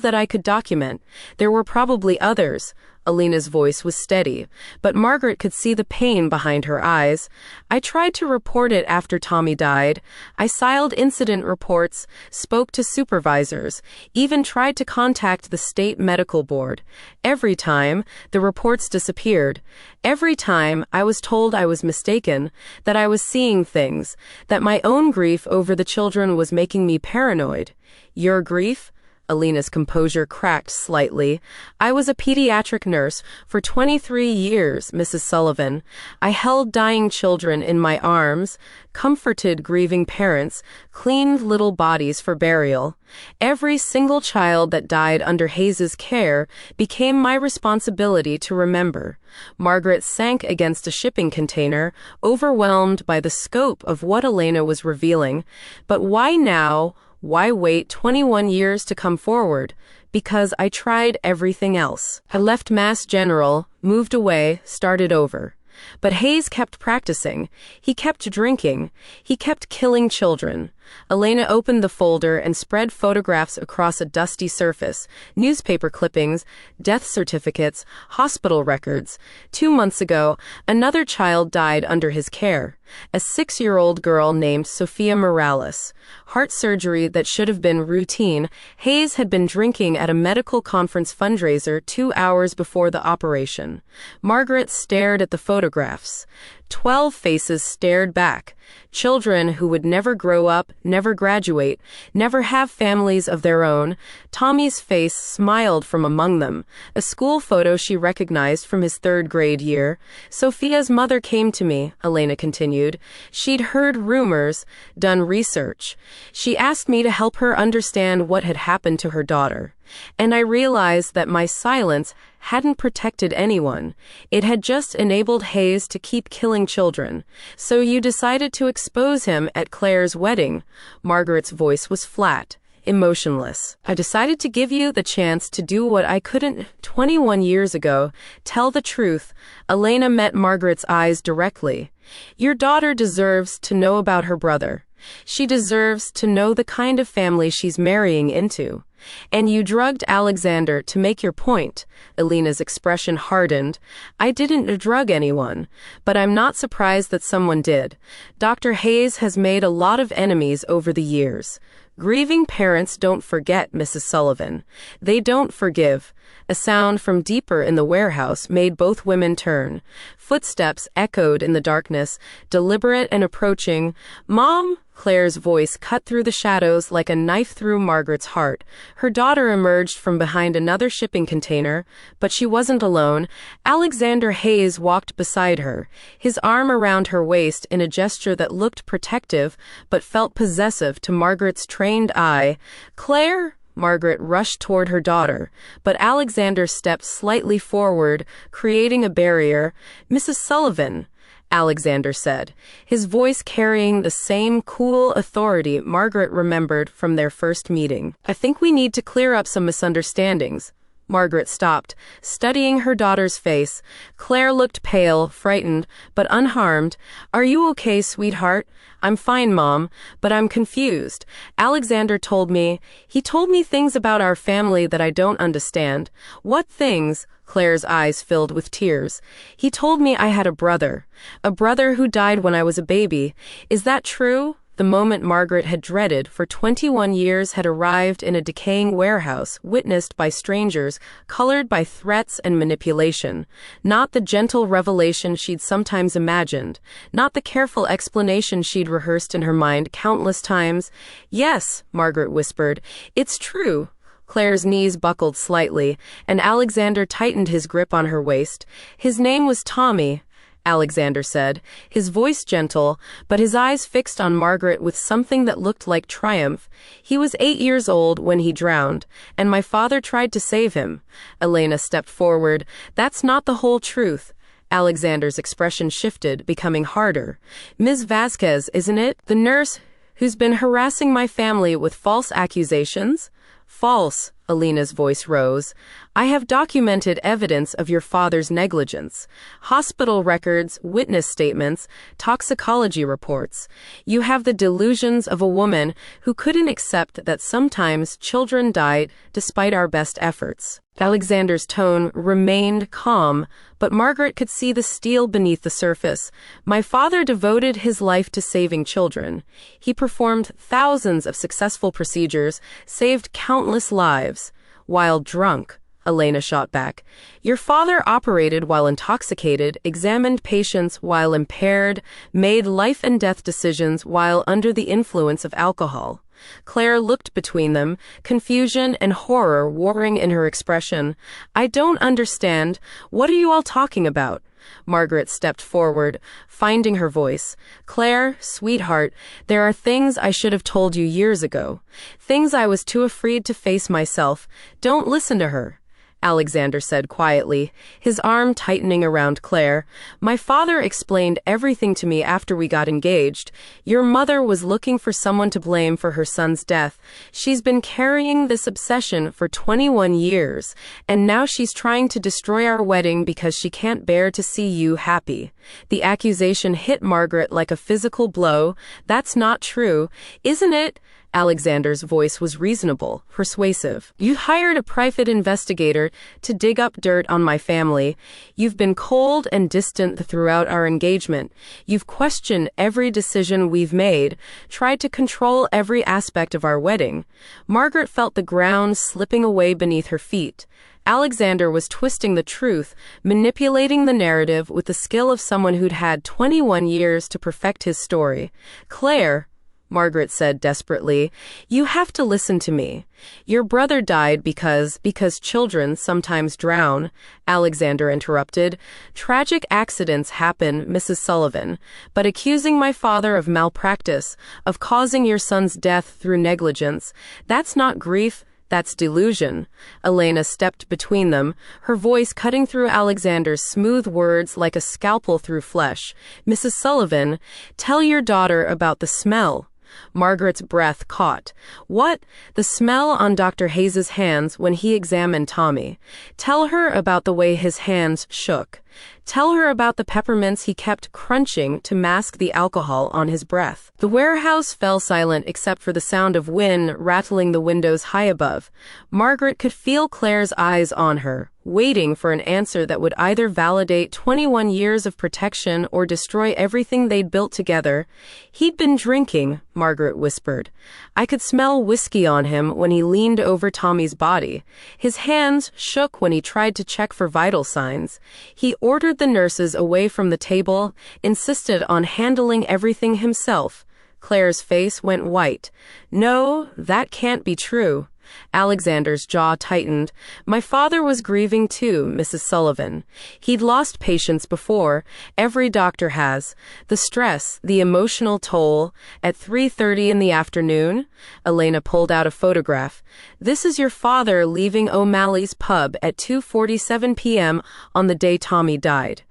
that I could document. There were probably others. Elena's voice was steady, but Margaret could see the pain behind her eyes. "I tried to report it after Tommy died. I filed incident reports, spoke to supervisors, even tried to contact the state medical board. Every time, the reports disappeared. Every time, I was told I was mistaken, that I was seeing things, that my own grief over the children was making me paranoid." "Your grief?" Elena's composure cracked slightly. "I was a pediatric nurse for 23 years, Mrs. Sullivan. I held dying children in my arms, comforted grieving parents, cleaned little bodies for burial. Every single child that died under Hayes's care became my responsibility to remember." Margaret sank against a shipping container, overwhelmed by the scope of what Elena was revealing. "But why now? Why wait 21 years to come forward?" "Because I tried everything else. I left Mass General, moved away, started over. But Hayes kept practicing. He kept drinking. He kept killing children." Elena opened the folder and spread photographs across a dusty surface, newspaper clippings, death certificates, hospital records. 2 months ago, another child died under his care. A 6-year-old girl named Sophia Morales. Heart surgery that should have been routine. Hayes had been drinking at a medical conference fundraiser 2 hours before the operation. Margaret stared at the photographs. 12 faces stared back. Children who would never grow up, never graduate, never have families of their own. Tommy's face smiled from among them, a school photo she recognized from his third-grade year. Sophia's mother came to me, Elena continued. She'd heard rumors, done research. She asked me to help her understand what had happened to her daughter. And I realized that my silence hadn't protected anyone. It had just enabled Hayes to keep killing children. So you decided to expose him at Claire's wedding. Margaret's voice was flat, emotionless. I decided to give you the chance to do what I couldn't 21 years ago. Tell the truth. Elena met Margaret's eyes directly. Your daughter deserves to know about her brother. She deserves to know the kind of family she's marrying into. And you drugged Alexander to make your point. Elena's expression hardened. I didn't drug anyone, but I'm not surprised that someone did. Dr. Hayes has made a lot of enemies over the years. Grieving parents don't forget, Mrs. Sullivan. They don't forgive. A sound from deeper in the warehouse made both women turn. Footsteps echoed in the darkness, deliberate and approaching. Mom? Claire's voice cut through the shadows like a knife through Margaret's heart. Her daughter emerged from behind another shipping container, but she wasn't alone. Alexander Hayes walked beside her, his arm around her waist in a gesture that looked protective but felt possessive to Margaret's trained eye. Claire? Margaret rushed toward her daughter, but Alexander stepped slightly forward, creating a barrier. Mrs. Sullivan, Alexander said, his voice carrying the same cool authority Margaret remembered from their first meeting. I think we need to clear up some misunderstandings. Margaret stopped, studying her daughter's face. Claire looked pale, frightened, but unharmed. Are you okay, sweetheart? I'm fine, Mom, but I'm confused. Alexander told me things about our family that I don't understand. What things? Claire's eyes filled with tears. He told me I had a brother who died when I was a baby. Is that true? The moment Margaret had dreaded for 21 years had arrived in a decaying warehouse, witnessed by strangers, colored by threats and manipulation. Not the gentle revelation she'd sometimes imagined, not the careful explanation she'd rehearsed in her mind countless times. Yes, Margaret whispered, it's true. Claire's knees buckled slightly, and Alexander tightened his grip on her waist. His name was Tommy, Alexander said, his voice gentle, but his eyes fixed on Margaret with something that looked like triumph. He was 8 years old when he drowned, and my father tried to save him. Elena stepped forward. That's not the whole truth. Alexander's expression shifted, becoming harder. Ms. Vasquez, isn't it? The nurse who's been harassing my family with false accusations? False, Elena's voice rose. I have documented evidence of your father's negligence. Hospital records, witness statements, toxicology reports. You have the delusions of a woman who couldn't accept that sometimes children died despite our best efforts. Alexander's tone remained calm, but Margaret could see the steel beneath the surface. My father devoted his life to saving children. He performed thousands of successful procedures, saved countless lives. While drunk, Elena shot back. Your father operated while intoxicated, examined patients while impaired, made life and death decisions while under the influence of alcohol. Claire looked between them, confusion and horror warring in her expression. I don't understand. What are you all talking about? Margaret stepped forward, finding her voice. Claire, sweetheart, there are things I should have told you years ago. Things I was too afraid to face myself. Don't listen to her, Alexander said quietly, his arm tightening around Claire. My father explained everything to me after we got engaged. Your mother was looking for someone to blame for her son's death. She's been carrying this obsession for 21 years, and now she's trying to destroy our wedding because she can't bear to see you happy. The accusation hit Margaret like a physical blow. That's not true, isn't it? Alexander's voice was reasonable, persuasive. You hired a private investigator to dig up dirt on my family. You've been cold and distant throughout our engagement. You've questioned every decision we've made, tried to control every aspect of our wedding. Margaret felt the ground slipping away beneath her feet. Alexander was twisting the truth, manipulating the narrative with the skill of someone who'd had 21 years to perfect his story. Claire, Margaret said desperately, you have to listen to me. Your brother died because children sometimes drown, Alexander interrupted. Tragic accidents happen, Mrs. Sullivan, but accusing my father of malpractice, of causing your son's death through negligence, that's not grief. That's delusion. Elena stepped between them, her voice cutting through Alexander's smooth words like a scalpel through flesh. Mrs. Sullivan, tell your daughter about the smell. Margaret's breath caught. What? The smell on Dr. Hayes's hands when he examined Tommy. Tell her about the way his hands shook. Tell her about the peppermints he kept crunching to mask the alcohol on his breath. The warehouse fell silent except for the sound of wind rattling the windows high above. Margaret could feel Claire's eyes on her, waiting for an answer that would either validate 21 years of protection or destroy everything they'd built together. He'd been drinking, Margaret whispered. I could smell whiskey on him when he leaned over Tommy's body. His hands shook when he tried to check for vital signs. He ordered the nurses away from the table, insisted on handling everything himself. Claire's face went white. No, that can't be true. Alexander's jaw tightened. My father was grieving too, Mrs. Sullivan. He'd lost patients before. Every doctor has. The stress, the emotional toll. At 3:30 in the afternoon, Elena pulled out a photograph. This is your father leaving O'Malley's pub at 2:47 p.m. on the day Tommy died.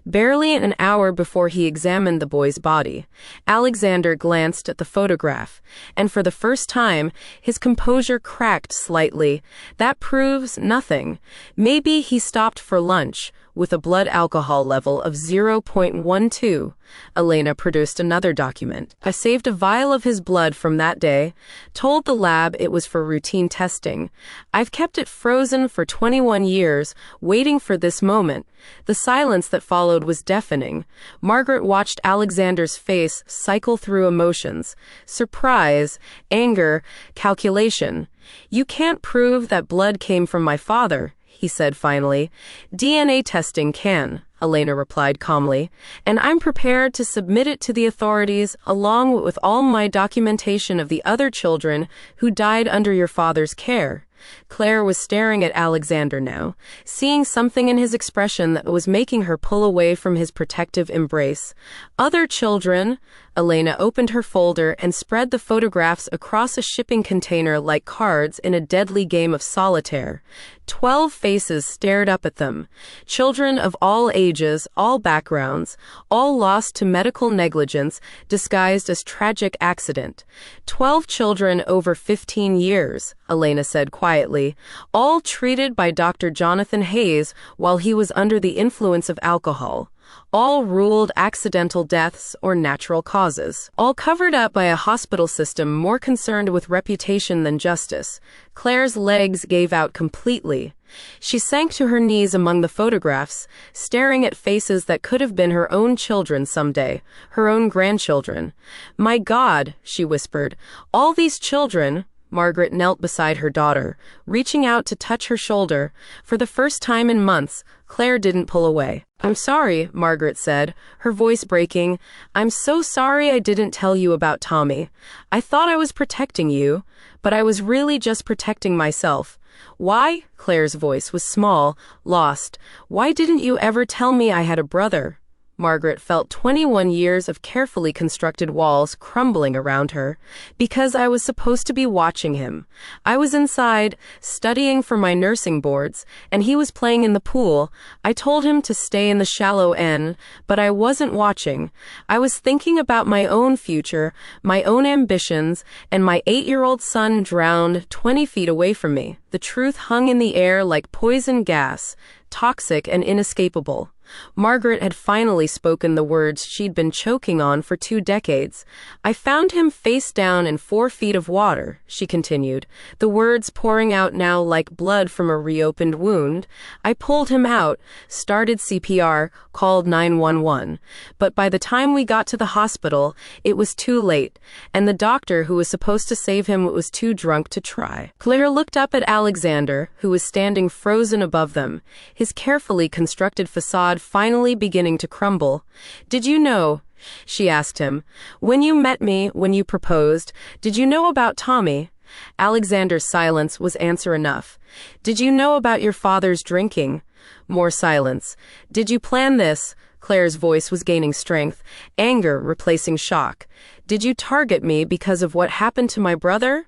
Barely an hour before he examined the boy's body. Alexander glanced at the photograph, and for the first time, his composure cracked slightly. That proves nothing. Maybe he stopped for lunch, with a blood alcohol level of 0.12. Elena produced another document. I saved a vial of his blood from that day, told the lab it was for routine testing. I've kept it frozen for 21 years, waiting for this moment. The silence that followed was deafening. Margaret watched Alexander's face cycle through emotions. Surprise, anger, calculation. You can't prove that blood came from my father, he said finally. DNA testing can, Elena replied calmly, and I'm prepared to submit it to the authorities along with all my documentation of the other children who died under your father's care. Claire was staring at Alexander now, seeing something in his expression that was making her pull away from his protective embrace. Other children? Elena opened her folder and spread the photographs across a shipping container like cards in a deadly game of solitaire. 12 faces stared up at them. Children of all ages, all backgrounds, all lost to medical negligence disguised as tragic accident. 12 children over 15 years, Elena said quietly, all treated by Dr. Jonathan Hayes while he was under the influence of alcohol. All ruled accidental deaths or natural causes. All covered up by a hospital system more concerned with reputation than justice. Claire's legs gave out completely. She sank to her knees among the photographs, staring at faces that could have been her own children someday, her own grandchildren. My God, she whispered, all these children. Margaret knelt beside her daughter, reaching out to touch her shoulder. For the first time in months, Claire didn't pull away. I'm sorry, Margaret said, her voice breaking. I'm so sorry I didn't tell you about Tommy. I thought I was protecting you, but I was really just protecting myself. Why? Claire's voice was small, lost. Why didn't you ever tell me I had a brother? Margaret felt 21 years of carefully constructed walls crumbling around her. Because I was supposed to be watching him. I was inside, studying for my nursing boards, and he was playing in the pool. I told him to stay in the shallow end, but I wasn't watching. I was thinking about my own future, my own ambitions, and my 8-year-old son drowned 20 feet away from me. The truth hung in the air like poison gas, toxic and inescapable. Margaret had finally spoken the words she'd been choking on for 2 decades. "I found him face down in 4 feet of water," she continued, the words pouring out now like blood from a reopened wound. "I pulled him out, started CPR, called 911. But by the time we got to the hospital, it was too late, and the doctor who was supposed to save him was too drunk to try." Claire looked up at Alexander, who was standing frozen above them, his carefully constructed facade finally beginning to crumble. "Did you know?" she asked him. "When you met me, when you proposed, did you know about Tommy?" Alexander's silence was answer enough. "Did you know about your father's drinking?" More silence. "Did you plan this?" Claire's voice was gaining strength, anger replacing shock. "Did you target me because of what happened to my brother?"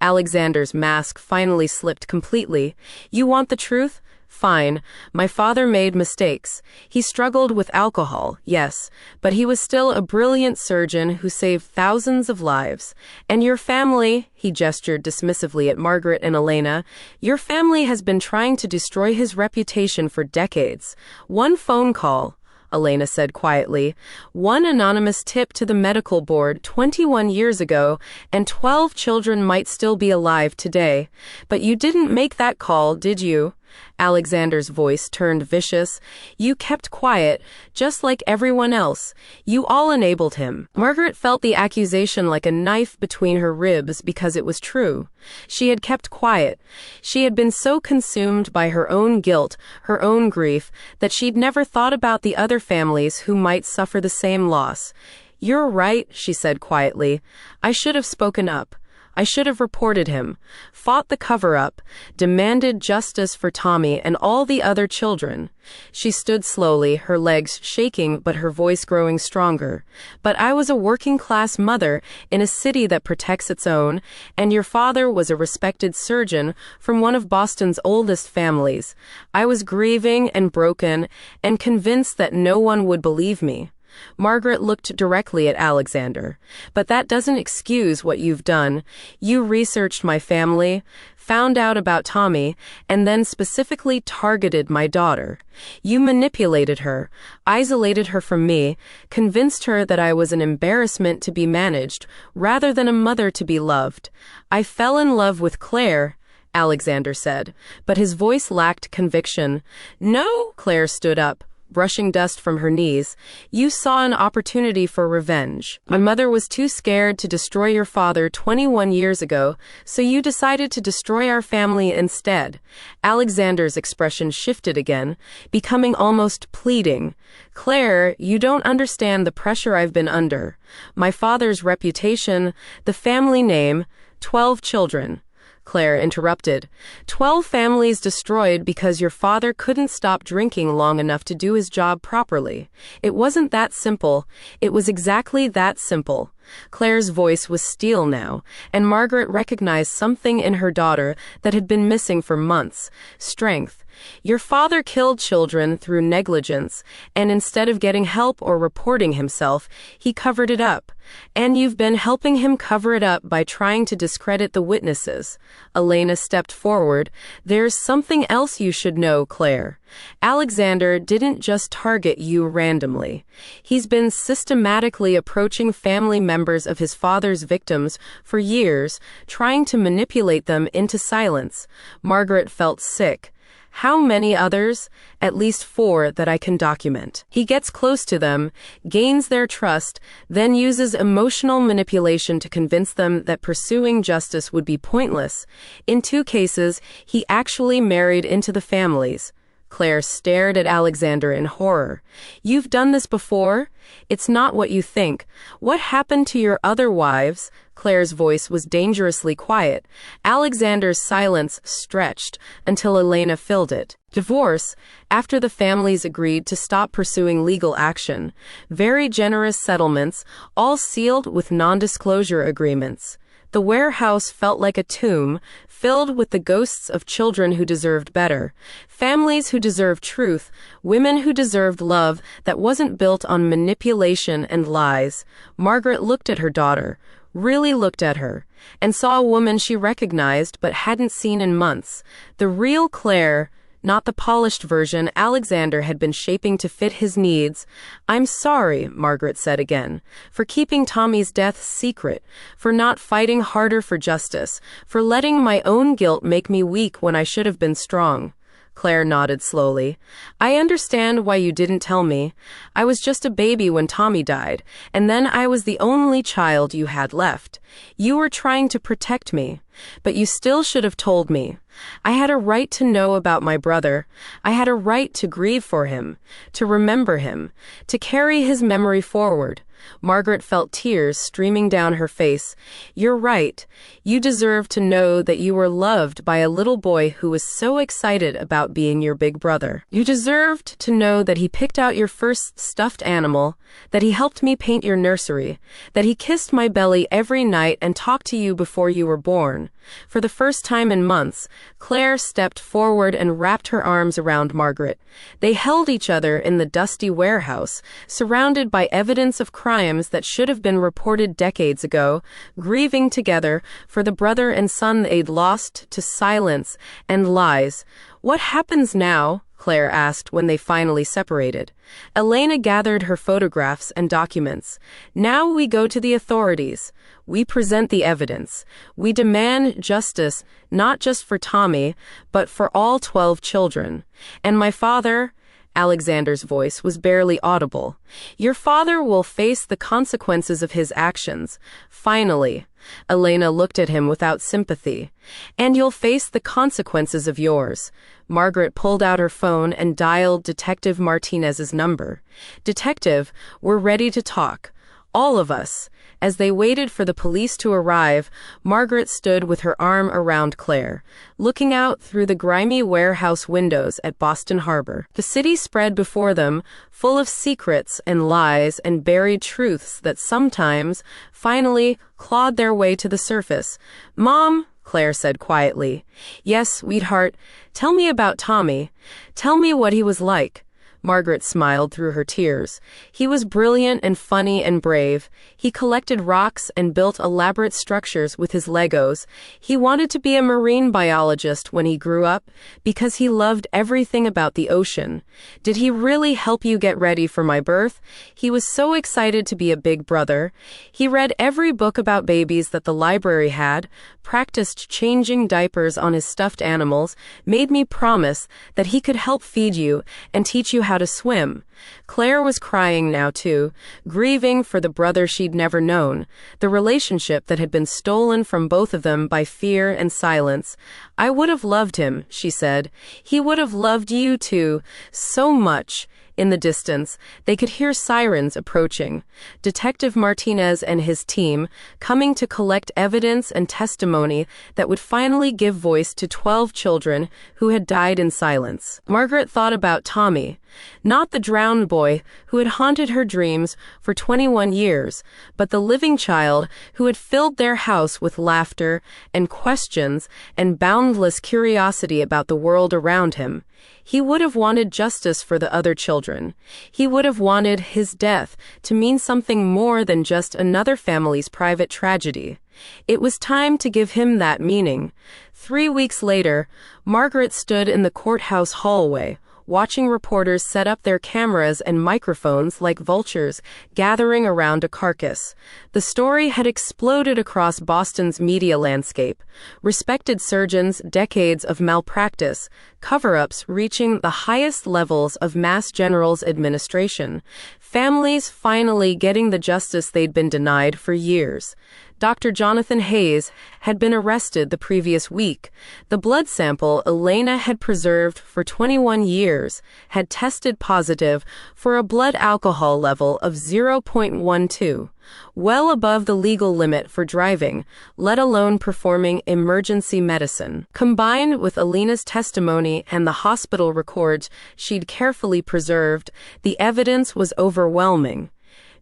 Alexander's mask finally slipped completely. "You want the truth? Fine. My father made mistakes. He struggled with alcohol, yes, but he was still a brilliant surgeon who saved thousands of lives. And your family," he gestured dismissively at Margaret and Elena, "your family has been trying to destroy his reputation for decades. One phone call," Elena said quietly, "one anonymous tip to the medical board 21 years ago, and 12 children might still be alive today. But you didn't make that call, did you?" Alexander's voice turned vicious. "You kept quiet, just like everyone else. You all enabled him." Margaret felt the accusation like a knife between her ribs because it was true. She had kept quiet. She had been so consumed by her own guilt, her own grief, that she'd never thought about the other families who might suffer the same loss. "You're right," she said quietly. "I should have spoken up. I should have reported him, fought the cover-up, demanded justice for Tommy and all the other children." She stood slowly, her legs shaking but her voice growing stronger. "But I was a working-class mother in a city that protects its own, and your father was a respected surgeon from one of Boston's oldest families. I was grieving and broken and convinced that no one would believe me." Margaret looked directly at Alexander. "But that doesn't excuse what you've done. You researched my family, found out about Tommy, and then specifically targeted my daughter. You manipulated her, isolated her from me, convinced her that I was an embarrassment to be managed, rather than a mother to be loved. I fell in love with Claire," Alexander said, but his voice lacked conviction. "No," Claire stood up, brushing dust from her knees. "You saw an opportunity for revenge. My mother was too scared to destroy your father 21 years ago, so you decided to destroy our family instead." Alexander's expression shifted again, becoming almost pleading. "Claire, you don't understand the pressure I've been under. My father's reputation, the family name, 12 children." Claire interrupted. 12 families destroyed because your father couldn't stop drinking long enough to do his job properly. It wasn't that simple. It was exactly that simple." Claire's voice was steel now, and Margaret recognized something in her daughter that had been missing for months: strength. "Your father killed children through negligence, and instead of getting help or reporting himself, he covered it up. And you've been helping him cover it up by trying to discredit the witnesses." Elena stepped forward. "There's something else you should know, Claire. Alexander didn't just target you randomly. He's been systematically approaching family members of his father's victims for years, trying to manipulate them into silence." Margaret felt sick. "How many others?" "At least 4 that I can document. He gets close to them, gains their trust, then uses emotional manipulation to convince them that pursuing justice would be pointless. In 2 cases, he actually married into the families." Claire stared at Alexander in horror. "You've done this before? It's not what you think. What happened to your other wives?" Claire's voice was dangerously quiet. Alexander's silence stretched until Elena filled it. "Divorce, after the families agreed to stop pursuing legal action. Very generous settlements, all sealed with non-disclosure agreements. The warehouse felt like a tomb, filled with the ghosts of children who deserved better, families who deserved truth, women who deserved love that wasn't built on manipulation and lies." Margaret looked at her daughter, really looked at her, and saw a woman she recognized but hadn't seen in months. The real Claire, not the polished version Alexander had been shaping to fit his needs. "I'm sorry," Margaret said again, "for keeping Tommy's death secret, for not fighting harder for justice, for letting my own guilt make me weak when I should have been strong." Claire nodded slowly. "I understand why you didn't tell me. I was just a baby when Tommy died, and then I was the only child you had left. You were trying to protect me, but you still should have told me. I had a right to know about my brother. I had a right to grieve for him, to remember him, to carry his memory forward." Margaret felt tears streaming down her face. "You're right. You deserve to know that you were loved by a little boy who was so excited about being your big brother. You deserved to know that he picked out your first stuffed animal, that he helped me paint your nursery, that he kissed my belly every night and talked to you before you were born." For the first time in months, Claire stepped forward and wrapped her arms around Margaret. They held each other in the dusty warehouse, surrounded by evidence of crimes that should have been reported decades ago, grieving together for the brother and son they'd lost to silence and lies. "What happens now?" Claire asked when they finally separated. Elena gathered her photographs and documents. "Now we go to the authorities. We present the evidence. We demand justice, not just for Tommy, but for all 12 children. And my father," Alexander's voice was barely audible, "your father will face the consequences of his actions. Finally." Elena looked at him without sympathy. "And you'll face the consequences of yours." Margaret pulled out her phone and dialed Detective Martinez's number. "Detective, we're ready to talk. All of us." As they waited for the police to arrive, Margaret stood with her arm around Claire, looking out through the grimy warehouse windows at Boston Harbor. The city spread before them, full of secrets and lies and buried truths that sometimes, finally, clawed their way to the surface. "Mom," Claire said quietly. "Yes, sweetheart. Tell me about Tommy. Tell me what he was like." Margaret smiled through her tears. "He was brilliant and funny and brave. He collected rocks and built elaborate structures with his Legos. He wanted to be a marine biologist when he grew up because he loved everything about the ocean. Did he really help you get ready for my birth? He was so excited to be a big brother. He read every book about babies that the library had, practiced changing diapers on his stuffed animals, made me promise that he could help feed you and teach you how to swim." Claire was crying now too, grieving for the brother she'd never known, the relationship that had been stolen from both of them by fear and silence. "I would have loved him," she said. "He would have loved you too, so much." In the distance, they could hear sirens approaching. Detective Martinez and his team coming to collect evidence and testimony that would finally give voice to 12 children who had died in silence. Margaret thought about Tommy, not the drowned boy who had haunted her dreams for 21 years, but the living child who had filled their house with laughter and questions and boundless curiosity about the world around him. He would have wanted justice for the other children. He would have wanted his death to mean something more than just another family's private tragedy. It was time to give him that meaning. 3 weeks later, Margaret stood in the courthouse hallway, watching reporters set up their cameras and microphones like vultures gathering around a carcass. The story had exploded across Boston's media landscape. Respected surgeons, decades of malpractice, cover-ups reaching the highest levels of Mass General's administration, families finally getting the justice they'd been denied for years. Dr. Jonathan Hayes had been arrested the previous week. The blood sample Elena had preserved for 21 years had tested positive for a blood alcohol level of 0.12, well above the legal limit for driving, let alone performing emergency medicine. Combined with Elena's testimony and the hospital records she'd carefully preserved, the evidence was overwhelming.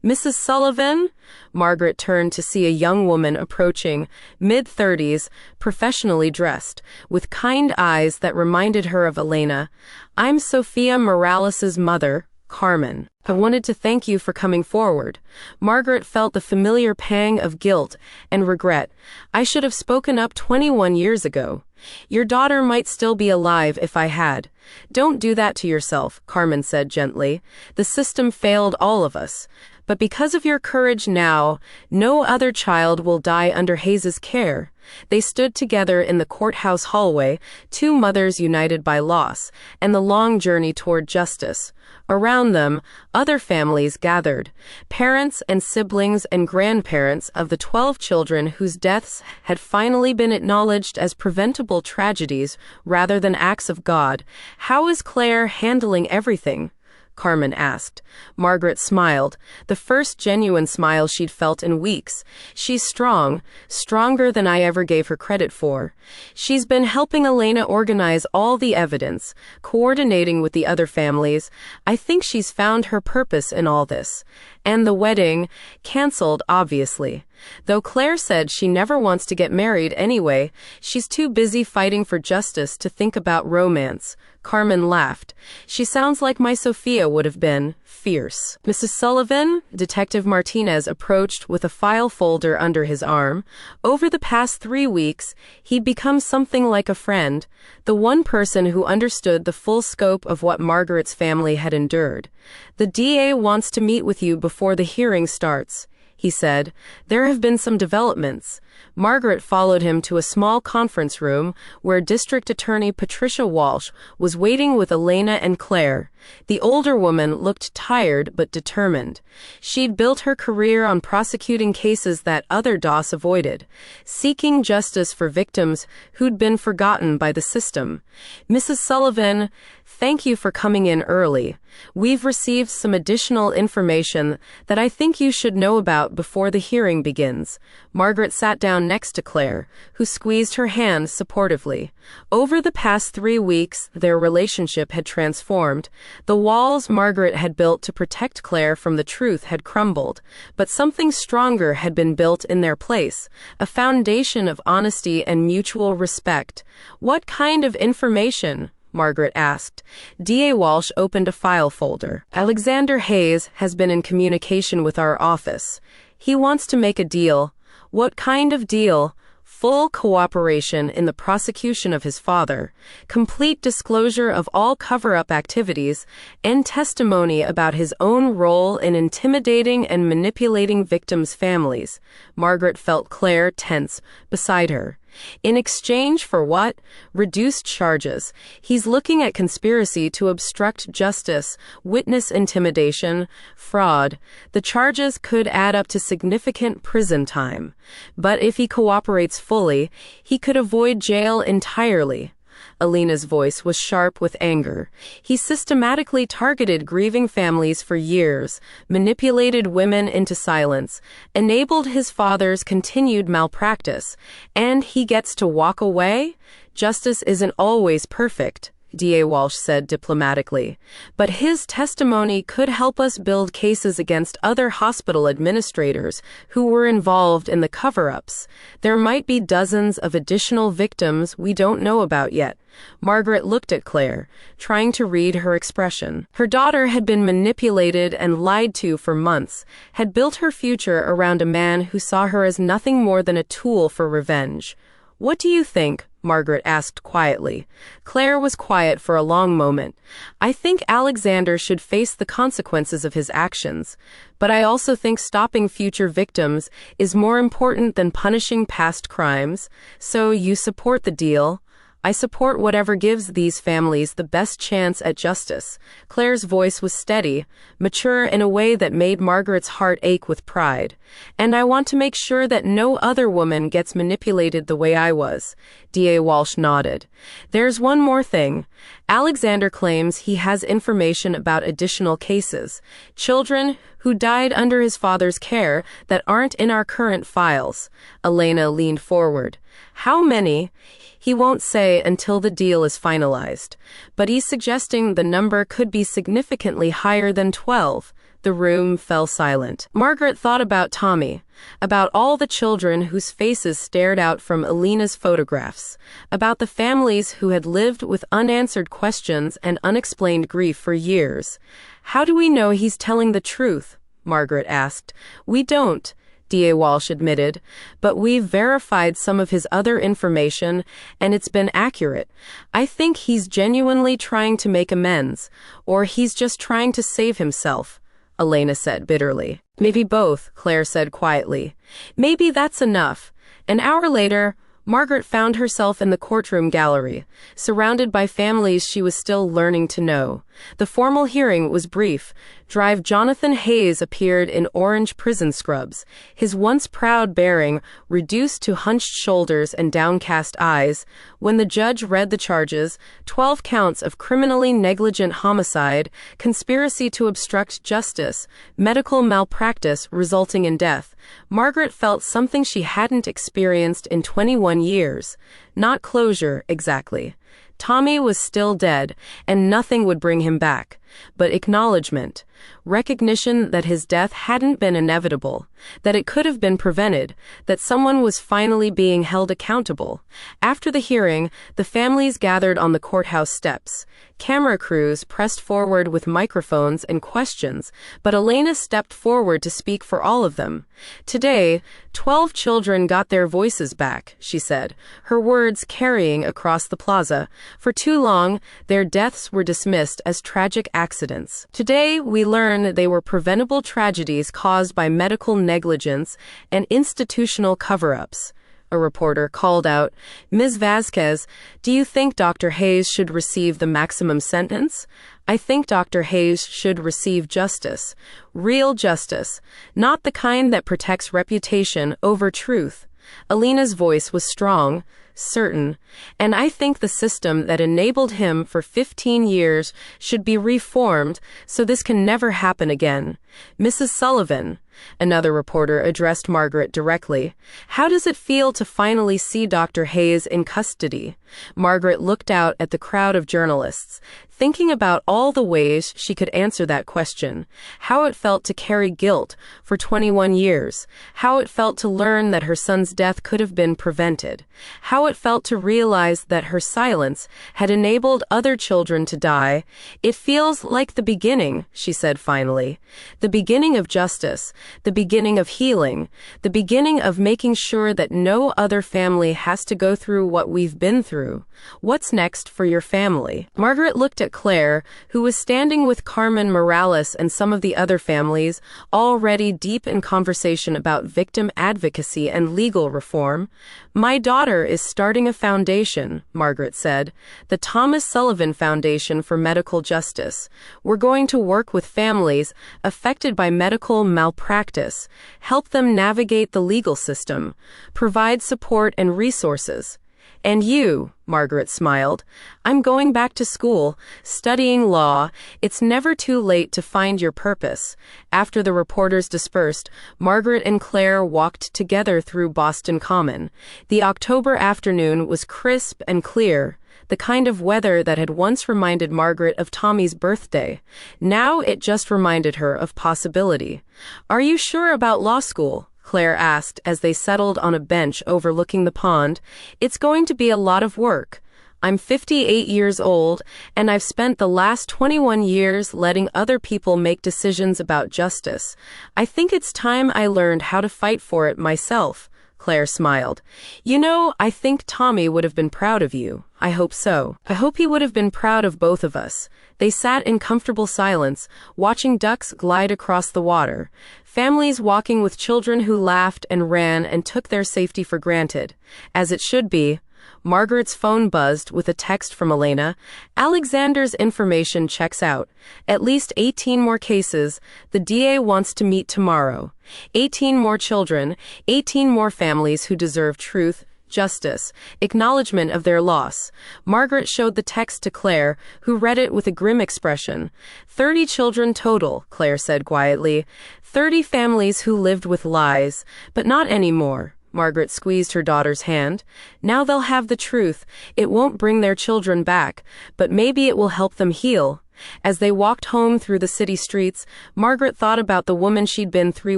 "Mrs. Sullivan?" Margaret turned to see a young woman approaching, mid-30s, professionally dressed, with kind eyes that reminded her of Elena. "I'm Sophia Morales's mother, Carmen. I wanted to thank you for coming forward." Margaret felt the familiar pang of guilt and regret. "I should have spoken up 21 years ago. Your daughter might still be alive if I had." Don't do that to yourself, Carmen said gently. The system failed all of us. But because of your courage now, no other child will die under Hayes's care. They stood together in the courthouse hallway, two mothers united by loss, and the long journey toward justice. Around them, other families gathered, parents and siblings and grandparents of the 12 children whose deaths had finally been acknowledged as preventable tragedies rather than acts of God. How is Claire handling everything? Carmen asked. Margaret smiled, the first genuine smile she'd felt in weeks. She's strong, stronger than I ever gave her credit for. She's been helping Elena organize all the evidence, coordinating with the other families. I think she's found her purpose in all this. And the wedding, canceled, obviously. Though Claire said she never wants to get married anyway, she's too busy fighting for justice to think about romance. Carmen laughed. She sounds like my Sophia would have been, fierce. Mrs. Sullivan, Detective Martinez approached with a file folder under his arm. Over the past 3 weeks, he'd become something like a friend, the one person who understood the full scope of what Margaret's family had endured. The DA wants to meet with you before the hearing starts, he said. There have been some developments. Margaret followed him to a small conference room where District Attorney Patricia Walsh was waiting with Elena and Claire. The older woman looked tired but determined. She'd built her career on prosecuting cases that other DOS avoided, seeking justice for victims who'd been forgotten by the system. Mrs. Sullivan, thank you for coming in early. We've received some additional information that I think you should know about before the hearing begins. Margaret sat down next to Claire, who squeezed her hand supportively. Over the past 3 weeks, their relationship had transformed. The walls Margaret had built to protect Claire from the truth had crumbled, but something stronger had been built in their place, a foundation of honesty and mutual respect. What kind of information? Margaret asked. DA Walsh opened a file folder. Alexander Hayes has been in communication with our office. He wants to make a deal. What kind of deal? Full cooperation in the prosecution of his father, complete disclosure of all cover-up activities, and testimony about his own role in intimidating and manipulating victims' families. Margaret felt Claire tense beside her. In exchange for what? Reduced charges. He's looking at conspiracy to obstruct justice, witness intimidation, fraud. The charges could add up to significant prison time. But if he cooperates fully, he could avoid jail entirely. Elena's voice was sharp with anger. He systematically targeted grieving families for years, manipulated women into silence, enabled his father's continued malpractice, and he gets to walk away? Justice isn't always perfect, DA Walsh said diplomatically, but his testimony could help us build cases against other hospital administrators who were involved in the cover-ups. There might be dozens of additional victims we don't know about yet. Margaret looked at Claire, trying to read her expression. Her daughter had been manipulated and lied to for months, had built her future around a man who saw her as nothing more than a tool for revenge. What do you think? Margaret asked quietly. Claire was quiet for a long moment. I think Alexander should face the consequences of his actions, but I also think stopping future victims is more important than punishing past crimes. So you support the deal? I support whatever gives these families the best chance at justice. Claire's voice was steady, mature in a way that made Margaret's heart ache with pride. And I want to make sure that no other woman gets manipulated the way I was. DA Walsh nodded. There's one more thing. Alexander claims he has information about additional cases. Children who died under his father's care that aren't in our current files. Elena leaned forward. How many? He won't say until the deal is finalized, but he's suggesting the number could be significantly higher than 12. The room fell silent. Margaret thought about Tommy, about all the children whose faces stared out from Elena's photographs, about the families who had lived with unanswered questions and unexplained grief for years. How do we know he's telling the truth? Margaret asked. We don't. DA Walsh admitted, but we've verified some of his other information, and it's been accurate. I think he's genuinely trying to make amends, or he's just trying to save himself, Elena said bitterly. Maybe both, Claire said quietly. Maybe that's enough. An hour later, Margaret found herself in the courtroom gallery, surrounded by families she was still learning to know. The formal hearing was brief. Drive Jonathan Hayes appeared in orange prison scrubs, his once proud bearing reduced to hunched shoulders and downcast eyes. When the judge read the charges, 12 counts of criminally negligent homicide, conspiracy to obstruct justice, medical malpractice resulting in death, Margaret felt something she hadn't experienced in 21 years. Not closure, exactly. Tommy was still dead, and nothing would bring him back. But acknowledgement, recognition that his death hadn't been inevitable, that it could have been prevented, that someone was finally being held accountable. After the hearing, the families gathered on the courthouse steps. Camera crews pressed forward with microphones and questions, but Elena stepped forward to speak for all of them. Today, 12 children got their voices back, she said, her words carrying across the plaza. For too long, their deaths were dismissed as tragic accidents. Today, we learn they were preventable tragedies caused by medical negligence and institutional cover-ups. A reporter called out, Ms. Vasquez, do you think Dr. Hayes should receive the maximum sentence? I think Dr. Hayes should receive justice. Real justice. Not the kind that protects reputation over truth. Elena's voice was strong, certain, and I think the system that enabled him for 15 years should be reformed so this can never happen again. Mrs. Sullivan, another reporter addressed Margaret directly. How does it feel to finally see Dr. Hayes in custody? Margaret looked out at the crowd of journalists, thinking about all the ways she could answer that question. How it felt to carry guilt for 21 years. How it felt to learn that her son's death could have been prevented. How it felt to realize that her silence had enabled other children to die. It feels like the beginning, she said finally. The beginning of justice. The beginning of healing, the beginning of making sure that no other family has to go through what we've been through. What's next for your family? Margaret looked at Claire, who was standing with Carmen Morales and some of the other families, already deep in conversation about victim advocacy and legal reform. My daughter is starting a foundation, Margaret said, the Thomas Sullivan Foundation for Medical Justice. We're going to work with families affected by medical malpractice, help them navigate the legal system, provide support and resources. And you, Margaret smiled, I'm going back to school, studying law. It's never too late to find your purpose. After the reporters dispersed, Margaret and Claire walked together through Boston Common. The October afternoon was crisp and clear, the kind of weather that had once reminded Margaret of Tommy's birthday. Now it just reminded her of possibility. Are you sure about law school? Claire asked as they settled on a bench overlooking the pond. It's going to be a lot of work. I'm 58 years old, and I've spent the last 21 years letting other people make decisions about justice. I think it's time I learned how to fight for it myself. Claire smiled. You know, I think Tommy would have been proud of you. I hope so. I hope he would have been proud of both of us. They sat in comfortable silence, watching ducks glide across the water, families walking with children who laughed and ran and took their safety for granted. As it should be. Margaret's phone buzzed with a text from Elena. Alexander's information checks out. At least 18 more cases. The DA wants to meet tomorrow. 18 more children, 18 more families who deserve truth, justice, acknowledgement of their loss. Margaret showed the text to Claire, who read it with a grim expression. 30 children total, Claire said quietly. 30 families who lived with lies, but not anymore. Margaret squeezed her daughter's hand. Now they'll have the truth. It won't bring their children back, but maybe it will help them heal. As they walked home through the city streets, Margaret thought about the woman she'd been 3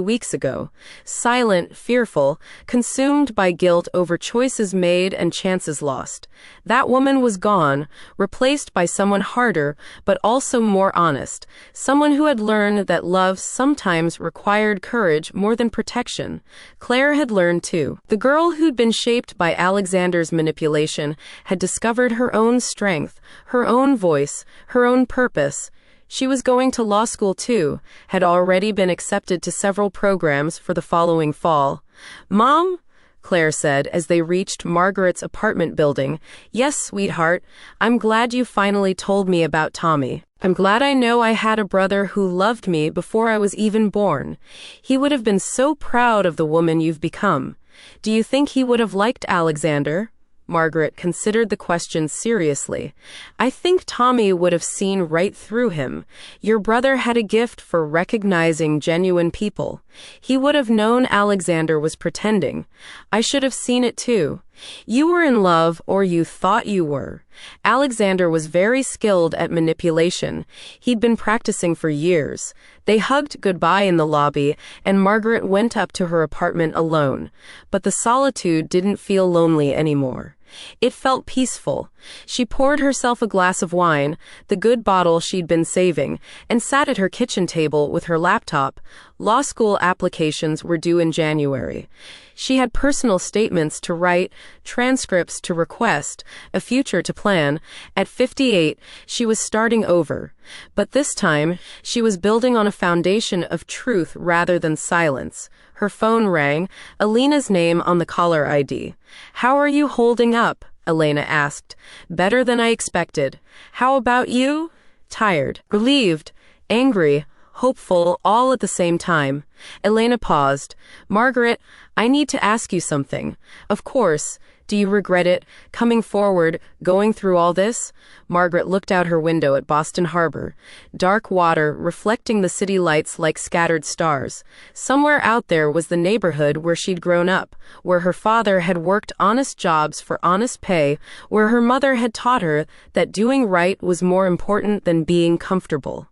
weeks ago. Silent, fearful, consumed by guilt over choices made and chances lost. That woman was gone, replaced by someone harder, but also more honest. Someone who had learned that love sometimes required courage more than protection. Claire had learned too. The girl who'd been shaped by Alexander's manipulation had discovered her own strength, her own voice, her own purpose. She was going to law school too, had already been accepted to several programs for the following fall. "Mom?" Claire said as they reached Margaret's apartment building. "Yes, sweetheart. I'm glad you finally told me about Tommy. I'm glad I know I had a brother who loved me before I was even born. He would have been so proud of the woman you've become. Do you think he would have liked Alexander?" Margaret considered the question seriously. "I think Tommy would have seen right through him. Your brother had a gift for recognizing genuine people. He would have known Alexander was pretending. I should have seen it too. You were in love, or you thought you were. Alexander was very skilled at manipulation. He'd been practicing for years." They hugged goodbye in the lobby, and Margaret went up to her apartment alone. But the solitude didn't feel lonely anymore. It felt peaceful. She poured herself a glass of wine, the good bottle she'd been saving, and sat at her kitchen table with her laptop. Law school applications were due in January. She had personal statements to write, transcripts to request, a future to plan. At 58, she was starting over. But this time, she was building on a foundation of truth rather than silence. Her phone rang, Elena's name on the caller ID. "How are you holding up?" Elena asked. "Better than I expected. How about you?" "Tired, relieved, angry, hopeful, all at the same time." Elena paused. "Margaret, I need to ask you something." "Of course. Do you regret it, coming forward, going through all this?" Margaret looked out her window at Boston Harbor. Dark water, reflecting the city lights like scattered stars. Somewhere out there was the neighborhood where she'd grown up, where her father had worked honest jobs for honest pay, where her mother had taught her that doing right was more important than being comfortable.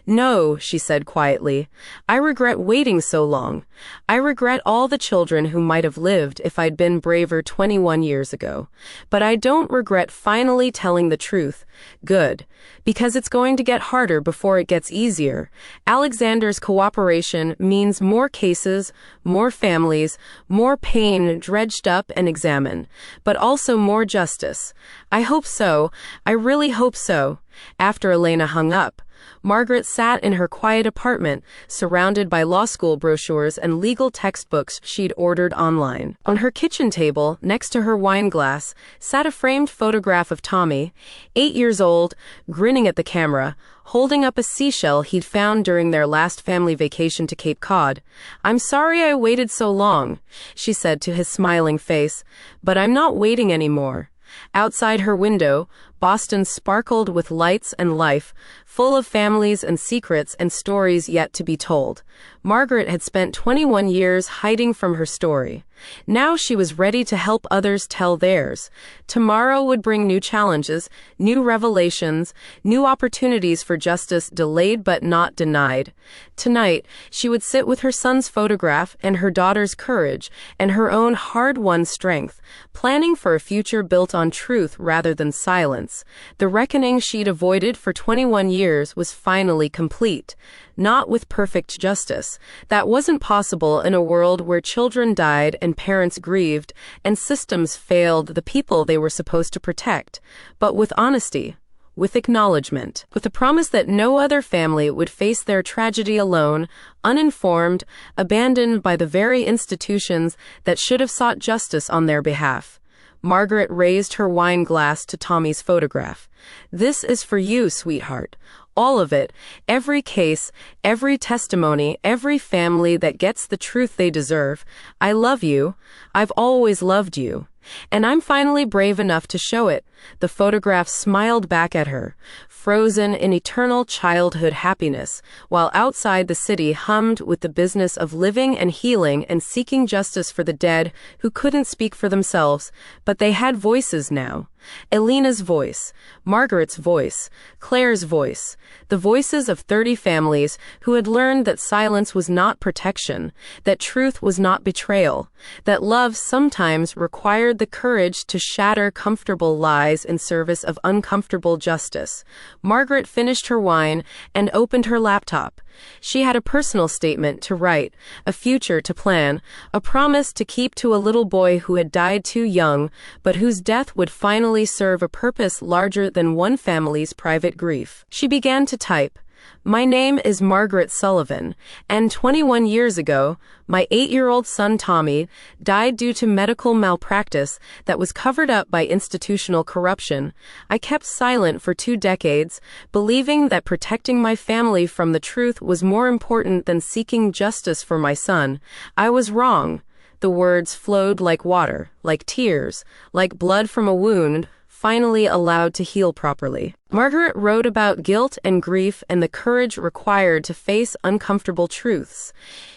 "No," she said quietly. "I regret waiting so long. I regret all the children who might have lived if I'd been braver 21 years ago. But I don't regret finally telling the truth. Good. Because it's going to get harder before it gets easier. Alexander's cooperation means more cases, more families, more pain dredged up and examined, but also more justice. I hope so. I really hope so." After Elena hung up, Margaret sat in her quiet apartment, surrounded by law school brochures and legal textbooks she'd ordered online. On her kitchen table, next to her wine glass, sat a framed photograph of Tommy, 8 years old, grinning at the camera, holding up a seashell he'd found during their last family vacation to Cape Cod. "I'm sorry I waited so long," she said to his smiling face, "but I'm not waiting anymore." Outside her window, Boston sparkled with lights and life, full of families and secrets and stories yet to be told. Margaret had spent 21 years hiding from her story. Now she was ready to help others tell theirs. Tomorrow would bring new challenges, new revelations, new opportunities for justice delayed but not denied. Tonight, she would sit with her son's photograph and her daughter's courage and her own hard-won strength, planning for a future built on truth rather than silence. The reckoning she'd avoided for 21 years was finally complete. Not with perfect justice. That wasn't possible in a world where children died and parents grieved, and systems failed the people they were supposed to protect. But with honesty, with acknowledgement, with the promise that no other family would face their tragedy alone, uninformed, abandoned by the very institutions that should have sought justice on their behalf. Margaret raised her wine glass to Tommy's photograph. "This is for you, sweetheart. All of it, every case, every testimony, every family that gets the truth they deserve. I love you. I've always loved you." And I'm finally brave enough to show it. The photograph smiled back at her, frozen in eternal childhood happiness, while outside the city hummed with the business of living and healing and seeking justice for the dead who couldn't speak for themselves, but they had voices now. Elena's voice, Margaret's voice, Claire's voice, the voices of 30 families who had learned that silence was not protection, that truth was not betrayal, that love sometimes required the courage to shatter comfortable lies in service of uncomfortable justice. Margaret finished her wine and opened her laptop. She had a personal statement to write, a future to plan, a promise to keep to a little boy who had died too young, but whose death would finally serve a purpose larger than one family's private grief. She began to type, "My name is Margaret Sullivan, and 21 years ago, my 8-year-old son Tommy died due to medical malpractice that was covered up by institutional corruption. I kept silent for 2 decades, believing that protecting my family from the truth was more important than seeking justice for my son. I was wrong." The words flowed like water, like tears, like blood from a wound, finally allowed to heal properly. Margaret wrote about guilt and grief and the courage required to face uncomfortable truths.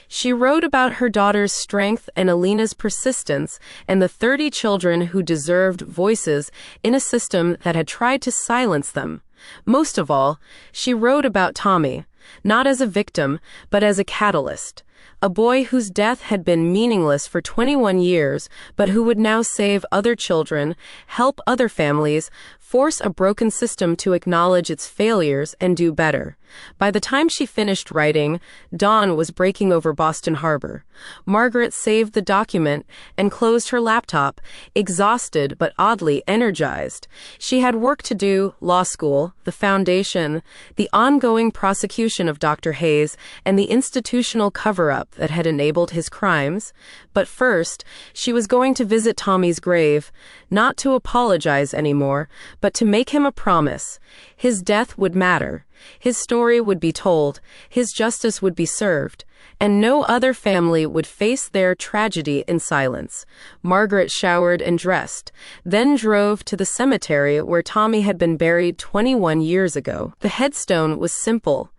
She wrote about her daughter's strength and Elena's persistence and the 30 children who deserved voices in a system that had tried to silence them. Most of all, she wrote about Tommy, not as a victim, but as a catalyst. A boy whose death had been meaningless for 21 years, but who would now save other children, help other families, force a broken system to acknowledge its failures and do better. By the time she finished writing, dawn was breaking over Boston Harbor. Margaret saved the document and closed her laptop, exhausted but oddly energized. She had work to do: law school, the foundation, the ongoing prosecution of Dr. Hayes, and the institutional cover-up that had enabled his crimes. But first, she was going to visit Tommy's grave, not to apologize anymore, but to make him a promise. His death would matter. His story would be told, his justice would be served, and no other family would face their tragedy in silence. Margaret showered and dressed, then drove to the cemetery where Tommy had been buried 21 years ago. The headstone was simple: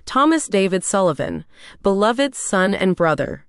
Thomas David Sullivan, beloved son and brother.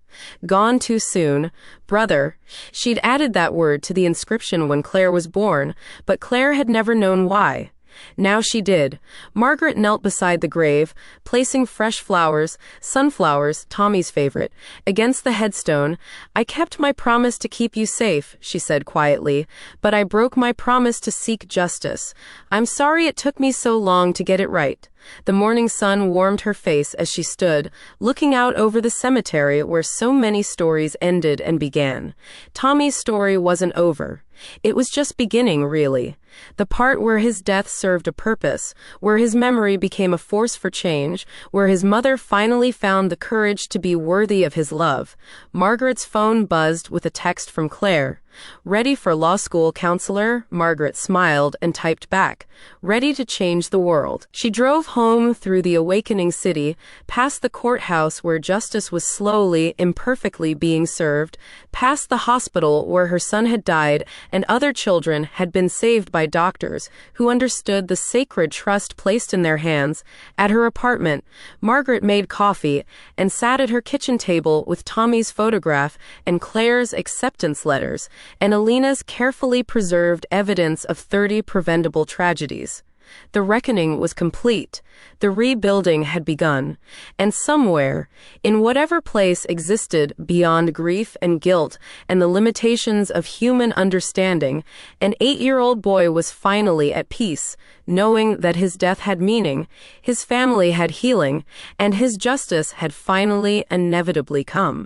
Gone too soon, brother. She'd added that word to the inscription when Claire was born, but Claire had never known why. Now she did. Margaret knelt beside the grave, placing fresh flowers, sunflowers, Tommy's favorite, against the headstone. "I kept my promise to keep you safe," she said quietly, "but I broke my promise to seek justice. I'm sorry it took me so long to get it right." The morning sun warmed her face as she stood, looking out over the cemetery where so many stories ended and began. Tommy's story wasn't over. It was just beginning, really. The part where his death served a purpose, where his memory became a force for change, where his mother finally found the courage to be worthy of his love. Margaret's phone buzzed with a text from Claire. "Ready for law school, counselor?" Margaret smiled and typed back, "Ready to change the world." She drove home through the awakening city, past the courthouse where justice was slowly, imperfectly being served, past the hospital where her son had died and other children had been saved by doctors who understood the sacred trust placed in their hands. At her apartment, Margaret made coffee and sat at her kitchen table with Tommy's photograph and Claire's acceptance letters, and Elena's carefully preserved evidence of 30 preventable tragedies. The reckoning was complete. The rebuilding had begun. And somewhere, in whatever place existed beyond grief and guilt and the limitations of human understanding, an 8-year-old boy was finally at peace, knowing that his death had meaning, his family had healing, and his justice had finally inevitably come.